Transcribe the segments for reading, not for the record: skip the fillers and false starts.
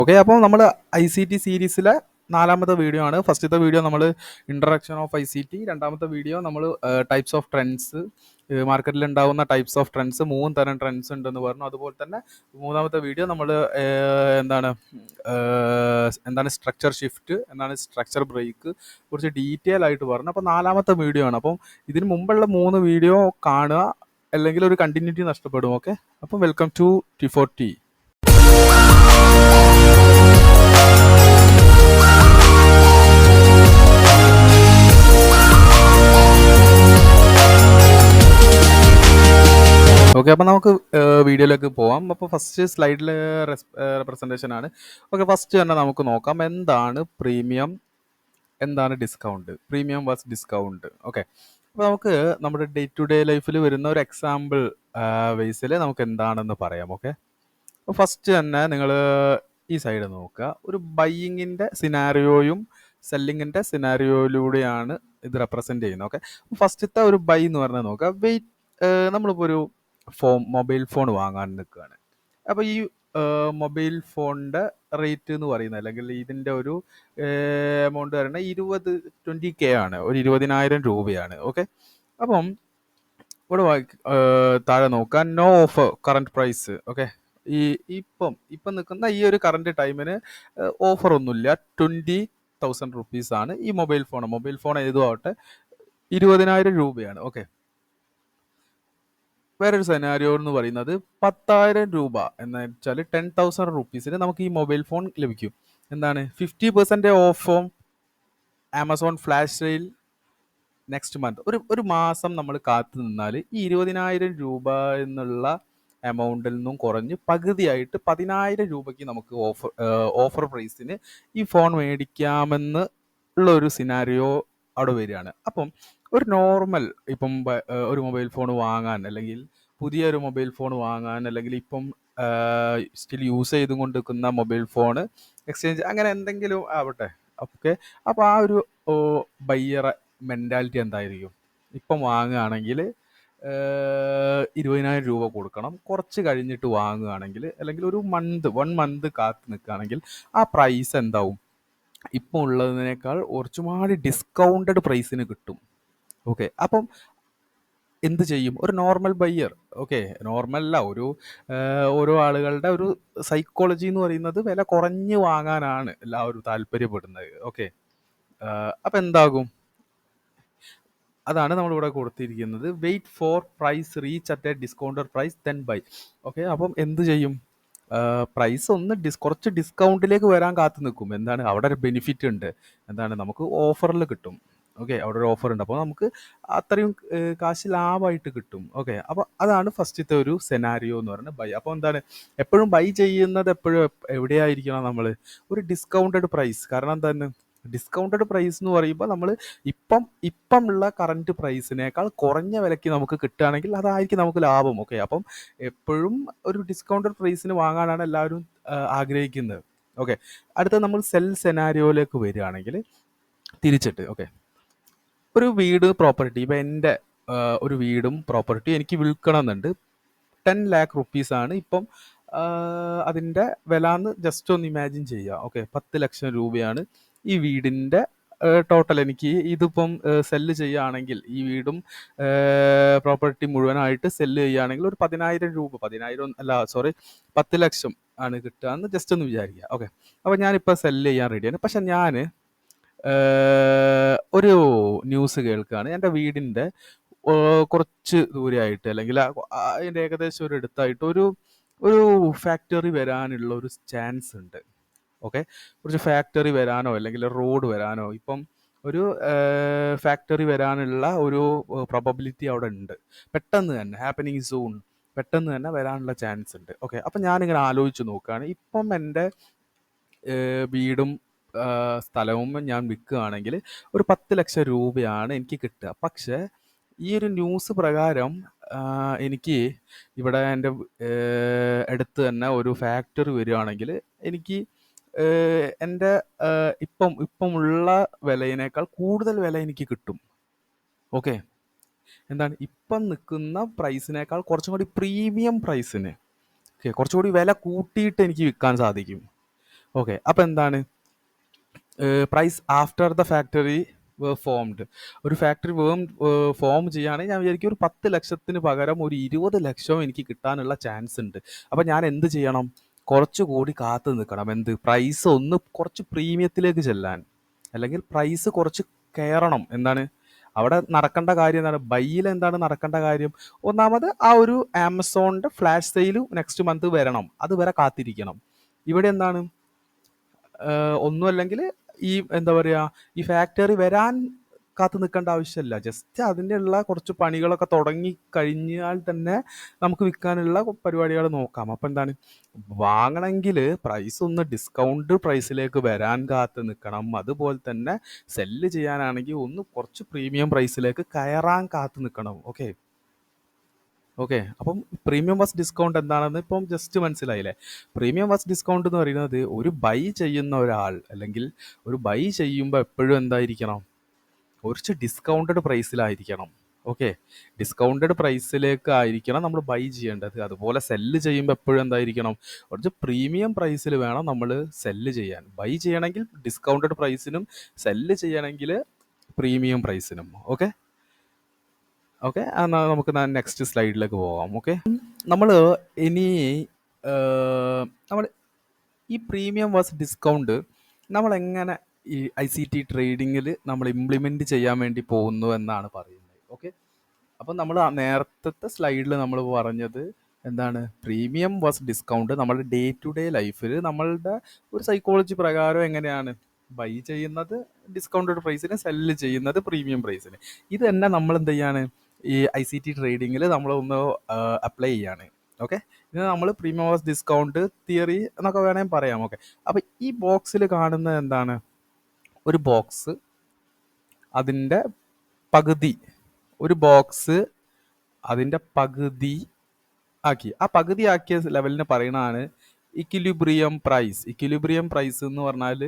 Okay, അപ്പോൾ നമ്മൾ ICT സീരീസിലെ 4ാമത്തെ വീഡിയോ ആണ്. ഫസ്റ്റത്തെ വീഡിയോ നമ്മൾ ഇൻട്രഡക്ഷൻ ഓഫ് ICT, രണ്ടാമത്തെ വീഡിയോ നമ്മൾ ടൈപ്സ് ഓഫ് ട്രെൻഡ്സ്, മാർക്കറ്റിൽ ഉണ്ടാകുന്ന ടൈപ്സ് ഓഫ് ട്രെൻഡ്സ്, 3 തരം ട്രെൻഡ്സ് ഉണ്ടെന്ന് പറഞ്ഞു. അതുപോലെ തന്നെ മൂന്നാമത്തെ വീഡിയോ നമ്മൾ എന്താണ് സ്ട്രക്ചർ ഷിഫ്റ്റ്, എന്താണ് സ്ട്രക്ചർ ബ്രേക്ക്, കുറച്ച് ഡീറ്റെയിൽ ആയിട്ട് പറഞ്ഞു. അപ്പോൾ 4ാമത്തെ വീഡിയോ ആണ്. അപ്പം ഇതിന് മുമ്പുള്ള 3 വീഡിയോ കാണുക, അല്ലെങ്കിൽ ഒരു കണ്ടിന്യൂറ്റി നഷ്ടപ്പെടും. ഓക്കെ, അപ്പം വെൽക്കം ടു T4T. ഓക്കെ, അപ്പോൾ നമുക്ക് വീഡിയോയിലേക്ക് പോവാം. അപ്പോൾ ഫസ്റ്റ് സ്ലൈഡിൽ റെപ്രസെൻറ്റേഷൻ ആണ്. ഓക്കെ, ഫസ്റ്റ് തന്നെ നമുക്ക് നോക്കാം എന്താണ് പ്രീമിയം, എന്താണ് discount. Premium was discount. Okay, അപ്പോൾ നമുക്ക് നമ്മുടെ ഡേ ടു ഡേ ലൈഫിൽ വരുന്ന ഒരു എക്സാമ്പിൾ ബേസിൽ നമുക്ക് എന്താണെന്ന് പറയാം. ഓക്കെ, അപ്പോൾ ഫസ്റ്റ് തന്നെ നിങ്ങൾ ഈ സൈഡ് നോക്കുക. ഒരു ബൈയിങ്ങിൻ്റെ സിനാരിയോയും സെല്ലിങ്ങിൻ്റെ സിനാരിയോയിലൂടെയാണ് ഇത് റെപ്രസെൻറ്റ് ചെയ്യുന്നത്. ഓക്കെ, ഫസ്റ്റത്തെ ഒരു ബൈ എന്ന് പറഞ്ഞാൽ നോക്കുക. നമ്മളിപ്പോൾ ഒരു മൊബൈൽ ഫോൺ വാങ്ങാൻ നിൽക്കുകയാണ്. അപ്പോൾ ഈ മൊബൈൽ ഫോണിൻ്റെ റേറ്റ് എന്ന് പറയുന്നത്, അല്ലെങ്കിൽ ഇതിൻ്റെ ഒരു എമൗണ്ട് പറയുന്നത് 20K ആണ്, ഒരു 20,000 രൂപയാണ്. ഓക്കെ, അപ്പം ഇവിടെ താഴെ നോക്കാം, no offer current price. Okay, ഇപ്പം നിൽക്കുന്ന ഈ ഒരു കറണ്ട് ടൈമിന് ഓഫർ ഒന്നുമില്ല. 20,000 റുപ്പീസ് ആണ് ഈ മൊബൈൽ ഫോൺ ഏതും ആവട്ടെ, 20,000 രൂപയാണ്. ഓക്കെ, വേറൊരു സെനാരിയോ എന്ന് പറയുന്നത് 10,000 രൂപ എന്ന് വെച്ചാൽ 10,000 റുപ്പീസിന് നമുക്ക് ഈ മൊബൈൽ ഫോൺ ലഭിക്കും. എന്താണ് 50% of Amazon flash sale next month. ഒരു മാസം നമ്മൾ കാത്തു നിന്നാൽ ഈ 20,000 രൂപ എന്നുള്ള എമൗണ്ടിൽ നിന്നും കുറഞ്ഞ് പകുതിയായിട്ട് 10,000 രൂപയ്ക്ക് നമുക്ക് ഓഫർ പ്രൈസിന് ഈ ഫോൺ മേടിക്കാമെന്ന് ഉള്ള ഒരു സിനാരിയോ അവിടെ വരികയാണ്. അപ്പം ഒരു നോർമൽ ഇപ്പം ഒരു മൊബൈൽ ഫോൺ വാങ്ങാൻ, അല്ലെങ്കിൽ പുതിയൊരു മൊബൈൽ ഫോൺ വാങ്ങാൻ, അല്ലെങ്കിൽ ഇപ്പം സ്റ്റിൽ യൂസ് ചെയ്തുകൊണ്ടിരിക്കുന്ന മൊബൈൽ ഫോണ് എക്സ്ചേഞ്ച്, അങ്ങനെ എന്തെങ്കിലും ആവട്ടെ. ഓക്കെ, അപ്പോൾ ആ ഒരു ബയ്യർ മെൻറ്റാലിറ്റി എന്തായിരിക്കും? ഇപ്പം വാങ്ങുകയാണെങ്കിൽ 20,000 രൂപ കൊടുക്കണം. കുറച്ച് കഴിഞ്ഞിട്ട് വാങ്ങുകയാണെങ്കിൽ, അല്ലെങ്കിൽ ഒരു വൺ മന്ത് കാത്ത് നിൽക്കുകയാണെങ്കിൽ ആ പ്രൈസ് എന്താവും? ഇപ്പം ഉള്ളതിനേക്കാൾ കുറച്ചുമാടി ഡിസ്കൗണ്ടഡ് പ്രൈസിന് കിട്ടും. ഓക്കെ, അപ്പം എന്ത് ചെയ്യും ഒരു നോർമൽ ബയ്യർ? ഓക്കെ, നോർമലല്ല, ഓരോ ആളുകളുടെ ഒരു സൈക്കോളജി എന്ന് പറയുന്നത് വില കുറഞ്ഞ് വാങ്ങാനാണ് എല്ലാവരും താല്പര്യപ്പെടുന്നത്. ഓക്കെ, അപ്പം എന്താകും? അതാണ് നമ്മളിവിടെ കൊടുത്തിരിക്കുന്നത്, wait for price reach at a discounted price then buy. Okay, അപ്പം എന്ത് ചെയ്യും? പ്രൈസ് ഒന്ന് കുറച്ച് ഡിസ്കൗണ്ടിലേക്ക് വരാൻ കാത്തു നിൽക്കും. എന്താണ് അവിടെ ഒരു ബെനിഫിറ്റ് ഉണ്ട്, എന്താണ് നമുക്ക് ഓഫറിൽ കിട്ടും. ഓക്കെ, അവിടെ ഒരു ഓഫർ ഉണ്ട്, അപ്പോൾ നമുക്ക് അത്രയും കാശ് ലാഭമായിട്ട് കിട്ടും. ഓക്കെ, അപ്പോൾ അതാണ് ഫസ്റ്റത്തെ ഒരു സെനാരിയോ എന്ന് പറയുന്നത്, ബൈ. അപ്പോൾ എന്താണ് എപ്പോഴും ബൈ ചെയ്യുന്നത്, എപ്പോഴും എവിടെയായിരിക്കണം? നമ്മൾ ഒരു ഡിസ്കൗണ്ടഡ് പ്രൈസ്. കാരണം എന്താണ് ഡിസ്കൗണ്ടഡ് പ്രൈസ് എന്ന് പറയുമ്പോൾ നമ്മൾ ഇപ്പം ഉള്ള കറണ്ട് പ്രൈസിനേക്കാൾ കുറഞ്ഞ വിലയ്ക്ക് നമുക്ക് കിട്ടുകയാണെങ്കിൽ അതായിരിക്കും നമുക്ക് ലാഭം. ഓക്കെ, അപ്പം എപ്പോഴും ഒരു ഡിസ്കൗണ്ടഡ് പ്രൈസിന് വാങ്ങാനാണ് എല്ലാവരും ആഗ്രഹിക്കുന്നത്. ഓക്കെ, അടുത്ത നമ്മൾ സെൽ സെനാരിയോയിലേക്ക് വരികയാണെങ്കിൽ തിരിച്ചിട്ട്, ഓക്കെ, ഒരു വീട് പ്രോപ്പർട്ടി, ഇപ്പം എൻ്റെ ഒരു വീടും പ്രോപ്പർട്ടി എനിക്ക് വിൽക്കണമെന്നുണ്ട്. 10 lakh റുപ്പീസാണ് ഇപ്പം അതിൻ്റെ വില എന്ന് ജസ്റ്റ് ഒന്ന് ഇമാജിൻ ചെയ്യുക. ഓക്കെ, 10 ലക്ഷം രൂപയാണ് ഈ വീടിൻ്റെ ടോട്ടൽ. എനിക്ക് ഇതിപ്പം സെല്ല് ചെയ്യുകയാണെങ്കിൽ, ഈ വീടും പ്രോപ്പർട്ടി മുഴുവനായിട്ട് സെല്ല് ചെയ്യുകയാണെങ്കിൽ ഒരു 10,000 രൂപ, 10 ലക്ഷം ആണ് കിട്ടുക എന്ന് ജസ്റ്റ് ഒന്ന് വിചാരിക്കുക. ഓക്കെ, അപ്പോൾ ഞാനിപ്പോൾ സെല്ല് ചെയ്യാൻ റെഡിയാണ്. പക്ഷെ ഞാൻ ഒരു ന്യൂസ് കേൾക്കുകയാണ്, എൻ്റെ വീടിൻ്റെ കുറച്ച് ദൂരെയായിട്ട്, അല്ലെങ്കിൽ അതിൻ്റെ ഏകദേശം ഒരു അടുത്തായിട്ട് ഒരു ഫാക്ടറി വരാനുള്ള ഒരു ചാൻസ് ഉണ്ട്. ഓക്കെ, കുറച്ച് ഫാക്ടറി വരാനോ, അല്ലെങ്കിൽ റോഡ് വരാനോ, ഇപ്പം ഒരു ഫാക്ടറി വരാനുള്ള ഒരു പ്രോബബിലിറ്റി അവിടെ ഉണ്ട്. പെട്ടെന്ന് തന്നെ ഹാപ്പനിങ് സൂൺ, പെട്ടെന്ന് തന്നെ വരാനുള്ള ചാൻസ് ഉണ്ട്. ഓക്കെ, അപ്പം ഞാനിങ്ങനെ ആലോചിച്ച് നോക്കുകയാണ്, ഇപ്പം എൻ്റെ വീടും സ്ഥലവും ഞാൻ വിൽക്കുകയാണെങ്കിൽ ഒരു 10 ലക്ഷം രൂപയാണ് എനിക്ക് കിട്ടുക. പക്ഷേ ഈ ഒരു ന്യൂസ് പ്രകാരം എനിക്ക് ഇവിടെ എൻ്റെ അടുത്ത് തന്നെ ഒരു ഫാക്ടറി വരികയാണെങ്കിൽ എനിക്ക് എൻ്റെ ഇപ്പമുള്ള വിലയിനേക്കാൾ കൂടുതൽ വില എനിക്ക് കിട്ടും. ഓക്കെ, എന്താണ് ഇപ്പം നിൽക്കുന്ന പ്രൈസിനേക്കാൾ കുറച്ചും കൂടി പ്രീമിയം പ്രൈസിന്, ഓക്കെ, കുറച്ചുകൂടി വില കൂട്ടിയിട്ട് എനിക്ക് വിൽക്കാൻ സാധിക്കും. ഓക്കെ, അപ്പം എന്താണ് price after the factory formed. ഒരു ഫാക്ടറി ഫോം ചെയ്യുകയാണെങ്കിൽ ഞാൻ വിചാരിക്കും ഒരു 10 ലക്ഷത്തിന് പകരം ഒരു 20 ലക്ഷം എനിക്ക് കിട്ടാനുള്ള ചാൻസ് ഉണ്ട്. അപ്പം ഞാൻ എന്ത് ചെയ്യണം? കുറച്ചുകൂടി കാത്തു നിൽക്കണം. എന്ത്? പ്രൈസ് ഒന്ന് കുറച്ച് പ്രീമിയത്തിലേക്ക് ചെല്ലാൻ, അല്ലെങ്കിൽ പ്രൈസ് കുറച്ച് കയറണം. എന്താണ് അവിടെ നടക്കേണ്ട കാര്യം? എന്താണ് ബൈയിൽ എന്താണ് നടക്കേണ്ട കാര്യം? ഒന്നാമത് ആ ഒരു ആമസോണിന്റെ ഫ്ലാഷ് സെയിൽ നെക്സ്റ്റ് മന്ത് വരണം, അതുവരെ കാത്തിരിക്കണം. ഇവിടെ എന്താണ് ഒന്നും അല്ലെങ്കിൽ ഈ എന്താ പറയുക, ഈ ഫാക്ടറി വരാൻ കാത്തു നിൽക്കേണ്ട ആവശ്യമില്ല. ജസ്റ്റ് അതിൻ്റെ ഉള്ള കുറച്ച് പണികളൊക്കെ തുടങ്ങി കഴിഞ്ഞാൽ തന്നെ നമുക്ക് വിൽക്കാനുള്ള പരിപാടികൾ നോക്കാം. അപ്പം എന്താണ് വാങ്ങണമെങ്കിൽ പ്രൈസ് ഒന്ന് ഡിസ്കൗണ്ട് പ്രൈസിലേക്ക് വരാൻ കാത്ത് നിൽക്കണം. അതുപോലെ തന്നെ സെല്ല് ചെയ്യാനാണെങ്കിൽ ഒന്ന് കുറച്ച് പ്രീമിയം പ്രൈസിലേക്ക് കയറാൻ കാത്ത് നിൽക്കണം. ഓക്കെ, അപ്പം പ്രീമിയം വാസ് ഡിസ്കൗണ്ട് എന്താണെന്ന് ഇപ്പം ജസ്റ്റ് മനസ്സിലായില്ലേ? പ്രീമിയം വാസ് ഡിസ്കൗണ്ട് എന്ന് പറയുന്നത് ഒരു ബൈ ചെയ്യുന്ന ഒരാൾ, അല്ലെങ്കിൽ ഒരു ബൈ ചെയ്യുമ്പോൾ എപ്പോഴും എന്തായിരിക്കണം? കുറച്ച് ഡിസ്കൗണ്ടഡ് പ്രൈസിലായിരിക്കണം. ഓക്കെ, ഡിസ്കൗണ്ടഡ് പ്രൈസിലേക്ക് ആയിരിക്കണം നമ്മൾ ബൈ ചെയ്യേണ്ടത്. അതുപോലെ സെല്ല് ചെയ്യുമ്പോൾ എപ്പോഴും എന്തായിരിക്കണം? കുറച്ച് പ്രീമിയം പ്രൈസിൽ വേണം നമ്മൾ സെല്ല് ചെയ്യാൻ. ബൈ ചെയ്യണമെങ്കിൽ ഡിസ്കൗണ്ടഡ് പ്രൈസിനും, സെല്ല് ചെയ്യണമെങ്കിൽ പ്രീമിയം പ്രൈസിനും. ഓക്കെ, എന്നാൽ നമുക്ക് നെക്സ്റ്റ് സ്ലൈഡിലേക്ക് പോകാം. ഓക്കെ, നമ്മൾ ഇനി നമ്മൾ ഈ പ്രീമിയം വേഴ്സസ് ഡിസ്കൗണ്ട് നമ്മൾ എങ്ങനെ ഈ ICT ട്രേഡിങ്ങിൽ നമ്മൾ ഇംപ്ലിമെൻറ്റ് ചെയ്യാൻ വേണ്ടി പോകുന്നു എന്നാണ് പറയുന്നത്. ഓക്കെ, അപ്പം നമ്മൾ നേരത്തെ സ്ലൈഡിൽ നമ്മൾ പറഞ്ഞത് എന്താണ്? പ്രീമിയം വേഴ്സസ് ഡിസ്കൗണ്ട് നമ്മുടെ ഡേ ടു ഡേ ലൈഫിൽ നമ്മളുടെ ഒരു സൈക്കോളജി പ്രകാരം എങ്ങനെയാണ് ബൈ ചെയ്യുന്നത് ഡിസ്കൗണ്ടഡ് പ്രൈസിന്, സെല്ല് ചെയ്യുന്നത് പ്രീമിയം പ്രൈസിന്. ഇത് തന്നെ നമ്മൾ എന്ത് ചെയ്യാണ്? ഈ ICT ട്രേഡിങ്ങിൽ നമ്മളൊന്ന് അപ്ലൈ ചെയ്യാണ്. ഓക്കെ, ഇത് നമ്മൾ പ്രീമിയം വേഴ്സസ് ഡിസ്കൗണ്ട് തിയറി എന്നൊക്കെ വേണമെങ്കിൽ പറയാം. ഓക്കെ, അപ്പം ഈ ബോക്സിൽ കാണുന്നത് എന്താണ്? ഒരു ബോക്സ്, അതിൻ്റെ പകുതി, ഒരു ബോക്സ് അതിൻ്റെ പകുതി ആക്കി, ആ പകുതി ആക്കിയ ലെവലിന് പറയുന്നതാണ് ഇക്വിലിബ്രിയം പ്രൈസ്. ഇക്വിലിബ്രിയം പ്രൈസ് എന്ന് പറഞ്ഞാൽ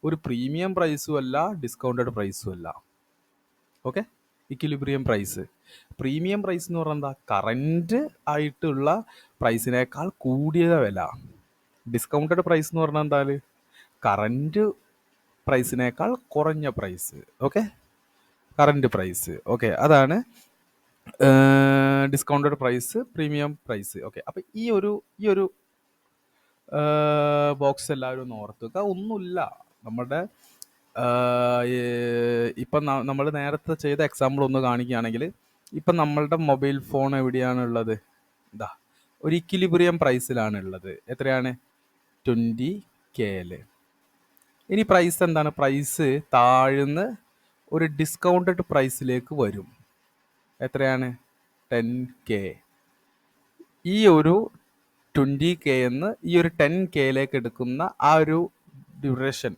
ഒരു പ്രീമിയം പ്രൈസും അല്ല, ഡിസ്കൗണ്ടഡ് പ്രൈസും അല്ല. Okay, equilibrium price. Premium price എന്ന് പറഞ്ഞാൽ എന്താ? കറൻറ്റ് ആയിട്ടുള്ള പ്രൈസിനേക്കാൾ കൂടിയ വില. ഡിസ്കൗണ്ടഡ് പ്രൈസ് എന്ന് പറഞ്ഞാൽ എന്താ? കറൻറ്റ് പ്രൈസിനേക്കാൾ കുറഞ്ഞ price. Okay, current price. Okay, അതാണ് discounted price, premium price. Okay, അപ്പം ഈ ഒരു ബോക്സ് എല്ലാവരും ഒന്ന് ഓർത്ത് വെക്കുക. ഒന്നുമില്ല, നമ്മുടെ ഇപ്പം നമ്മൾ നേരത്തെ ചെയ്ത എക്സാമ്പിൾ ഒന്ന് കാണിക്കുകയാണെങ്കിൽ, ഇപ്പം നമ്മളുടെ മൊബൈൽ ഫോൺ എവിടെയാണുള്ളത്? ഇതാ ഒരു ഇക്വിലിബ്രിയം പ്രൈസിലാണ് ഉള്ളത്. എത്രയാണ്? 20K. ഇനി പ്രൈസ് എന്താണ്? പ്രൈസ് താഴ്ന്ന് ഒരു ഡിസ്കൗണ്ടഡ് പ്രൈസിലേക്ക് വരും. എത്രയാണ്? 10K. ഈ ഒരു 20K എന്ന് ഈ ഒരു 10Kയിലേക്ക് എടുക്കുന്ന ആ ഒരു ഡ്യൂറേഷൻ,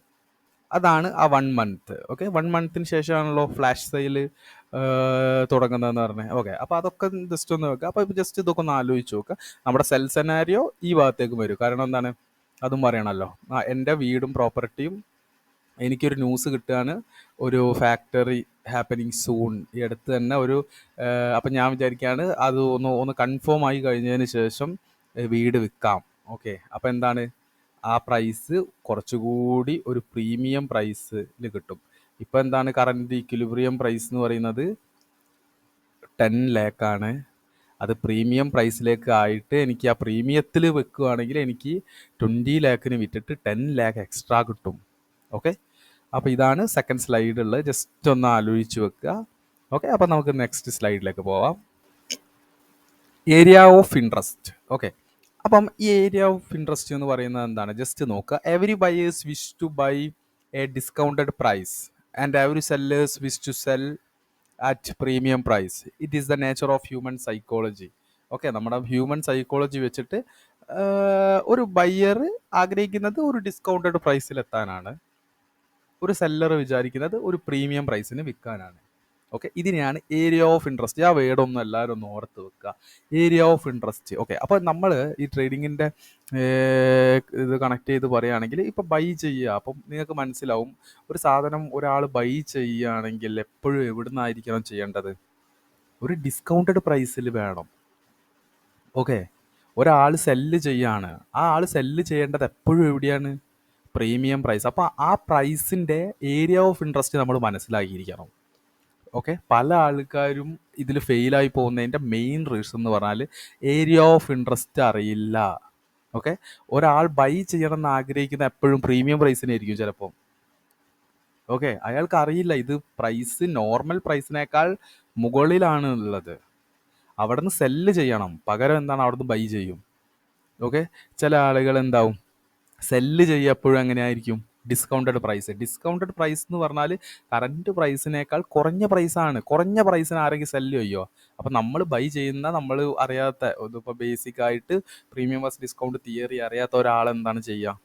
അതാണ് ആ 1 മന്ത്. ഓക്കെ, 1 മന്തിന് ശേഷമാണല്ലോ ഫ്ലാഷ് സെയിൽ തുടങ്ങുന്നതെന്ന് പറഞ്ഞത്. ഓക്കെ, അപ്പോൾ അതൊക്കെ ജസ്റ്റ് ഒന്ന് വെക്കുക. അപ്പോൾ ഇപ്പോൾ ജസ്റ്റ് ഇതൊക്കെ ഒന്ന് ആലോചിച്ച് നോക്കുക. നമ്മുടെ സെൽ സെനാരിയോ ഈ ഭാഗത്തേക്ക് വരും. കാരണം എന്താണ്? അതും പറയണമല്ലോ. എൻ്റെ വീടും പ്രോപ്പർട്ടിയും, എനിക്കൊരു ന്യൂസ് കിട്ടുകയാണ് ഒരു ഫാക്ടറി ഹാപ്പനിങ് സൂൺ ഈ അടുത്ത് തന്നെ ഒരു അപ്പം ഞാൻ വിചാരിക്കുകയാണ് അത് ഒന്ന് കൺഫേം ആയി കഴിഞ്ഞതിന് ശേഷം വീട് വിൽക്കാം. ഓക്കെ, അപ്പം എന്താണ്? ആ പ്രൈസ് കുറച്ചുകൂടി ഒരു പ്രീമിയം പ്രൈസിൽ കിട്ടും. ഇപ്പം എന്താണ് കറൻറ്റ് ഇക്വിലിബ്രിയം പ്രൈസ് എന്ന് പറയുന്നത്? 10 lakh ആണ്. അത് പ്രീമിയം പ്രൈസിലേക്ക് ആയിട്ട് എനിക്ക് ആ പ്രീമിയത്തിൽ വെക്കുകയാണെങ്കിൽ എനിക്ക് 20 lakhന് വിറ്റിട്ട് 10 lakh എക്സ്ട്രാ കിട്ടും. ഓക്കെ, അപ്പോൾ ഇതാണ് സെക്കൻഡ് സ്ലൈഡ് ഉള്ളത്. ജസ്റ്റ് ഒന്ന് ആലോചിച്ച് വെക്കുക. ഓക്കെ, അപ്പോൾ നമുക്ക് നെക്സ്റ്റ് സ്ലൈഡിലേക്ക് പോവാം. Area of interest. ഓക്കെ, അപ്പം ഈ ഏരിയ ഓഫ് ഇൻട്രസ്റ്റ് എന്ന് പറയുന്നത് എന്താണ്? ജസ്റ്റ് നോക്കുക. Every buyers wish to buy a discounted price and every sellers wish to sell at premium price. It is the nature of human psychology. Okay, നമ്മുടെ human psychology വെച്ചിട്ട് ഒരു buyer ആഗ്രഹിക്കുന്നത് ഒരു discounted പ്രൈസിലെത്താനാണ്, ഒരു സെല്ലർ വിചാരിക്കുന്നത് ഒരു premium പ്രൈസിന് വിൽക്കാനാണ്. Okay, ഇതിനെയാണ് ഏരിയ ഓഫ് ഇൻട്രസ്റ്റ്. ആ വേർഡൊന്നും എല്ലാവരും ഒന്ന് ഓർത്ത് വെക്കുക, ഏരിയ ഓഫ് ഇൻട്രസ്റ്റ്. ഓക്കെ, അപ്പോൾ നമ്മൾ ഈ ട്രേഡിങ്ങിൻ്റെ ഇത് കണക്ട് ചെയ്ത് പറയുകയാണെങ്കിൽ, ഇപ്പോൾ ബൈ ചെയ്യുക, അപ്പം നിങ്ങൾക്ക് മനസ്സിലാവും ഒരു സാധനം ഒരാൾ ബൈ ചെയ്യുകയാണെങ്കിൽ എപ്പോഴും എവിടെ നിന്നായിരിക്കണം ചെയ്യേണ്ടത്? ഒരു ഡിസ്കൗണ്ടഡ് പ്രൈസിൽ വേണം. ഓക്കെ, ഒരാൾ സെല്ല് ചെയ്യാണ്, ആ ആൾ സെല്ല് ചെയ്യേണ്ടത് എപ്പോഴും എവിടെയാണ്? Premium price. അപ്പോൾ ആ പ്രൈസിൻ്റെ ഏരിയ ഓഫ് ഇൻട്രസ്റ്റ് നമ്മൾ മനസ്സിലാക്കിയിരിക്കണം. ഓക്കെ, പല ആൾക്കാരും ഇതിൽ ഫെയിലായി പോകുന്നതിൻ്റെ മെയിൻ റീസൺ എന്ന് പറഞ്ഞാൽ ഏരിയ ഓഫ് ഇൻട്രസ്റ്റ് അറിയില്ല. ഓക്കെ, ഒരാൾ ബൈ ചെയ്യണം എന്ന് ആഗ്രഹിക്കുന്ന എപ്പോഴും പ്രീമിയം പ്രൈസിനായിരിക്കും ചിലപ്പോൾ. ഓക്കെ, അയാൾക്ക് അറിയില്ല ഇത് പ്രൈസ് നോർമൽ പ്രൈസിനേക്കാൾ മുകളിലാണ് ഉള്ളത്. അവിടെ നിന്ന് സെല്ല് ചെയ്യണം, പകരം എന്താണ് അവിടുന്ന് ബൈ ചെയ്യും. ഓക്കെ, ചില ആളുകൾ എന്താവും സെല്ല് ചെയ്യപ്പോഴും എങ്ങനെയായിരിക്കും ഡിസ്കൗണ്ടഡ് പ്രൈസ് എന്ന് പറഞ്ഞാൽ കറൻറ്റ് പ്രൈസിനേക്കാൾ കുറഞ്ഞ പ്രൈസാണ്. കുറഞ്ഞ പ്രൈസിന് ആരെങ്കിലും സെല്ല് ചെയ്യോ? അപ്പം നമ്മൾ ബൈ ചെയ്യുന്ന നമ്മൾ അറിയാത്ത ഇതിപ്പോൾ ബേസിക് ആയിട്ട് പ്രീമിയം ബസ് ഡിസ്കൗണ്ട് തിയറി അറിയാത്ത ഒരാൾ എന്താണ് ചെയ്യുക?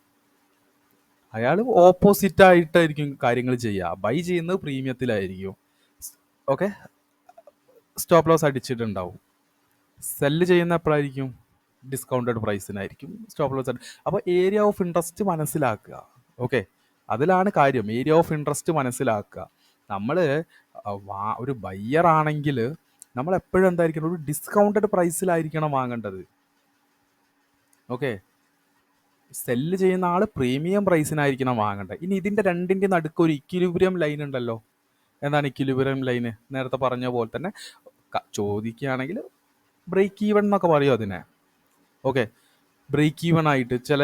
അയാൾ ഓപ്പോസിറ്റ് ആയിട്ടായിരിക്കും കാര്യങ്ങൾ ചെയ്യുക. ബൈ ചെയ്യുന്നത് പ്രീമിയത്തിലായിരിക്കും. ഓക്കെ, സ്റ്റോപ്പ് ലോസ് അടിച്ചിട്ടുണ്ടാവും. സെല്ല് ചെയ്യുന്ന എപ്പോഴായിരിക്കും? ഡിസ്കൗണ്ടഡ് പ്രൈസിനായിരിക്കും സ്റ്റോപ്പ് ലോസ്. അപ്പോൾ ഏരിയ ഓഫ് ഇൻട്രസ്റ്റ് മനസ്സിലാക്കുക. ഓക്കെ, അതിലാണ് കാര്യം. ഏരിയ ഓഫ് ഇൻട്രസ്റ്റ് മനസ്സിലാക്കുക. നമ്മൾ ഒരു ബയ്യർ ആണെങ്കിൽ നമ്മൾ എപ്പോഴും എന്തായിരിക്കണം? ഒരു ഡിസ്കൗണ്ടഡ് പ്രൈസിലായിരിക്കണം വാങ്ങേണ്ടത്. ഓക്കെ, സെല്ല് ചെയ്യുന്ന ആൾ പ്രീമിയം പ്രൈസിനായിരിക്കണം വാങ്ങേണ്ടത്. ഇനി ഇതിൻ്റെ രണ്ടിൻ്റെ നടുക്ക് ഒരു ഇക്വിലിബ്രിയം ലൈൻ ഉണ്ടല്ലോ. എന്താണ് ഇക്വിലിബ്രിയം ലൈന്? നേരത്തെ പറഞ്ഞ പോലെ തന്നെ ചോദിക്കുകയാണെങ്കിൽ ബ്രേക്ക് ഈവൻ എന്നൊക്കെ പറയും അതിനെ. ഓക്കെ, ബ്രേക്ക് ഈവൻ ആയിട്ട് ചില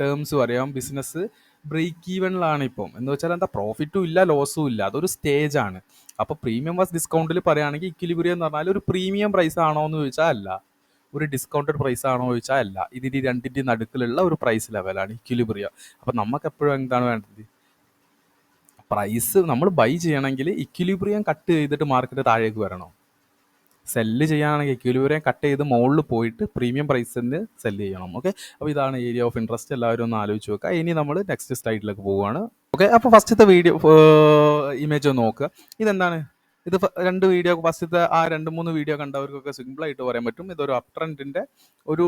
ടേംസ് പറയാം. ബിസിനസ് ബ്രേക്ക് ഈവനിലാണ് ഇപ്പം. എന്ന് വെച്ചാൽ എന്താ, പ്രോഫിറ്റും ഇല്ല ലോസും ഇല്ല, അതൊരു സ്റ്റേജ് ആണ്. അപ്പോൾ പ്രീമിയം ബസ് ഡിസ്കൗണ്ടിൽ പറയുകയാണെങ്കിൽ ഇക്വിലിബ്രിയം എന്ന് പറഞ്ഞാൽ ഒരു പ്രീമിയം പ്രൈസ് ആണോ എന്ന് ചോദിച്ചാൽ അല്ല, ഒരു ഡിസ്കൗണ്ടഡ് പ്രൈസ് ആണോ എന്ന് ചോദിച്ചാൽ അല്ല, ഇതിൻ്റെ രണ്ടിൻ്റെ നടുക്കിലുള്ള ഒരു പ്രൈസ് ലെവലാണ് ഇക്വിലിബ്രിയം. അപ്പം നമുക്ക് എപ്പോഴും എന്താണ് വേണ്ടത്? പ്രൈസ് നമ്മൾ ബൈ ചെയ്യണമെങ്കിൽ ഇക്വിലിബ്രിയം കട്ട് ചെയ്തിട്ട് മാർക്കറ്റ് താഴേക്ക് വരണം. സെല്ല് ചെയ്യാനാണെങ്കിൽ ഇക്വിലിബ്രിയം കട്ട് ചെയ്ത് മുകളിൽ പോയിട്ട് പ്രീമിയം പ്രൈസിന് സെല്ല് ചെയ്യണം. ഓക്കെ, അപ്പോൾ ഇതാണ് ഏരിയ ഓഫ് ഇൻട്രസ്റ്റ്. എല്ലാവരും ഒന്ന് ആലോചിച്ച് വെക്കുക. ഇനി നമ്മൾ നെക്സ്റ്റ് സ്ലൈഡിലേക്ക് പോവുകയാണ്. ഓക്കെ, അപ്പോൾ ഫസ്റ്റത്തെ വീഡിയോ ഇമേജ് ഒന്ന് നോക്കുക. ഇതെന്താണ്? ഇത് രണ്ട് വീഡിയോ, ഫസ്റ്റത്തെ ആ 2-3 വീഡിയോ കണ്ടവർക്കൊക്കെ സിമ്പിളായിട്ട് പറയാൻ പറ്റും. ഇതൊരു അപ് ട്രെൻഡിൻ്റെ ഒരു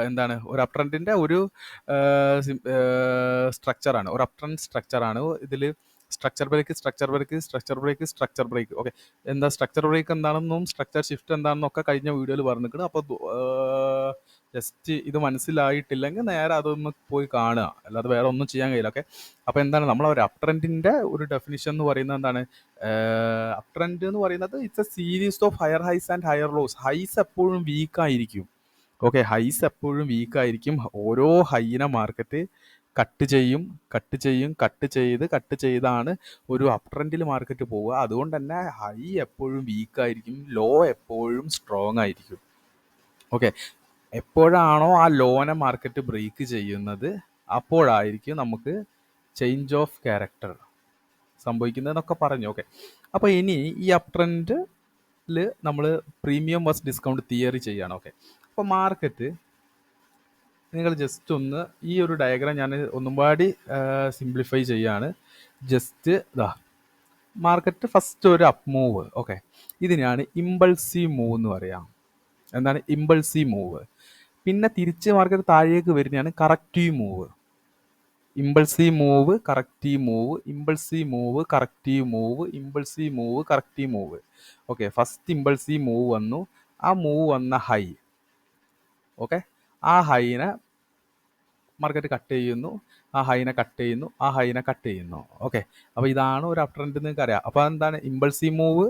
എന്താണ്, ഒരു അപ് ട്രെൻഡിൻ്റെ ഒരു സ്ട്രക്ചറാണ്. ഒരു അപ് ട്രെൻഡ് സ്ട്രക്ചറാണ്. ഇതിൽ സ്ട്രക്ചർ ബ്രേക്ക്. ഓക്കെ, എന്താ സ്ട്രക്ചർ ബ്രേക്ക് എന്താണെന്നും സ്ട്രക്ചർ ഷിഫ്റ്റ് എന്താണെന്നും ഒക്കെ കഴിഞ്ഞ വീഡിയോയിൽ പറഞ്ഞിരിക്കണം. അപ്പോൾ ജസ്റ്റ് ഇത് മനസ്സിലായിട്ടില്ലെങ്കിൽ നേരെ അതൊന്ന് പോയി കാണുക, അല്ലാതെ വേറെ ഒന്നും ചെയ്യാൻ കഴിയില്ല. ഓക്കെ, അപ്പോൾ എന്താണ് നമ്മൾ ഒരു അപ് ട്രെൻഡിൻ്റെ ഒരു ഡെഫിനിഷൻ എന്ന് പറയുന്നത് എന്താണ്? അപ് ട്രെൻഡ് എന്ന് പറയുന്നത് it's a series of higher highs and higher lows. Highs എപ്പോഴും വീക്കായിരിക്കും. ഓക്കെ, ഹൈസ് എപ്പോഴും വീക്കായിരിക്കും. ഓരോ ഹൈനെ മാർക്കറ്റ് കട്ട് ചെയ്താണ് ഒരു അപ് ട്രെൻഡിൽ മാർക്കറ്റ് പോവുക. അതുകൊണ്ട് തന്നെ ഹൈ എപ്പോഴും വീക്കായിരിക്കും, ലോ എപ്പോഴും സ്ട്രോങ് ആയിരിക്കും. ഓക്കെ, എപ്പോഴാണോ ആ ലോനെ മാർക്കറ്റ് ബ്രേക്ക് ചെയ്യുന്നത് അപ്പോഴായിരിക്കും നമുക്ക് ചേഞ്ച് ഓഫ് ക്യാരക്ടർ സംഭവിക്കുന്നതെന്നൊക്കെ പറഞ്ഞു. ഓക്കെ, അപ്പോൾ ഇനി ഈ അപ് ട്രെൻഡിൽ നമ്മൾ പ്രീമിയം ബസ് ഡിസ്കൗണ്ട് തിയറി ചെയ്യാണ്. ഓക്കെ, അപ്പോൾ മാർക്കറ്റ് നിങ്ങൾ ജസ്റ്റ് ഒന്ന് ഈ ഒരു ഡയഗ്രാം ഞാൻ ഒന്നും പാടി സിംപ്ലിഫൈ ചെയ്യാണ്. ജസ്റ്റ് ഇതാ മാർക്കറ്റ് ഫസ്റ്റ് ഒരു അപ്പ് മൂവ്. ഓക്കെ, ഇതിനാണ് ഇമ്പൾസീവ് മൂവ് എന്ന് പറയാം. എന്താണ് ഇമ്പൾസീവ് മൂവ്? പിന്നെ തിരിച്ച് മാർക്കറ്റ് താഴേക്ക് വരുന്നതാണ് corrective move. Impulsive move, corrective move, impulsive move, corrective move, impulsive move, corrective move. Okay, first impulsive move വന്നു. ആ മൂവ് വന്ന ഹൈ. ഓക്കെ, ആ ഹൈനെ മാർക്കറ്റ് കട്ട് ചെയ്യുന്നു, ആ ഹൈനെ കട്ട് ചെയ്യുന്നു. ഓക്കെ, അപ്പോൾ ഇതാണ് ഒരു അപ് ട്രെൻഡ് നിങ്ങൾക്ക് അറിയാം. അപ്പോൾ എന്താണ് impulsive move,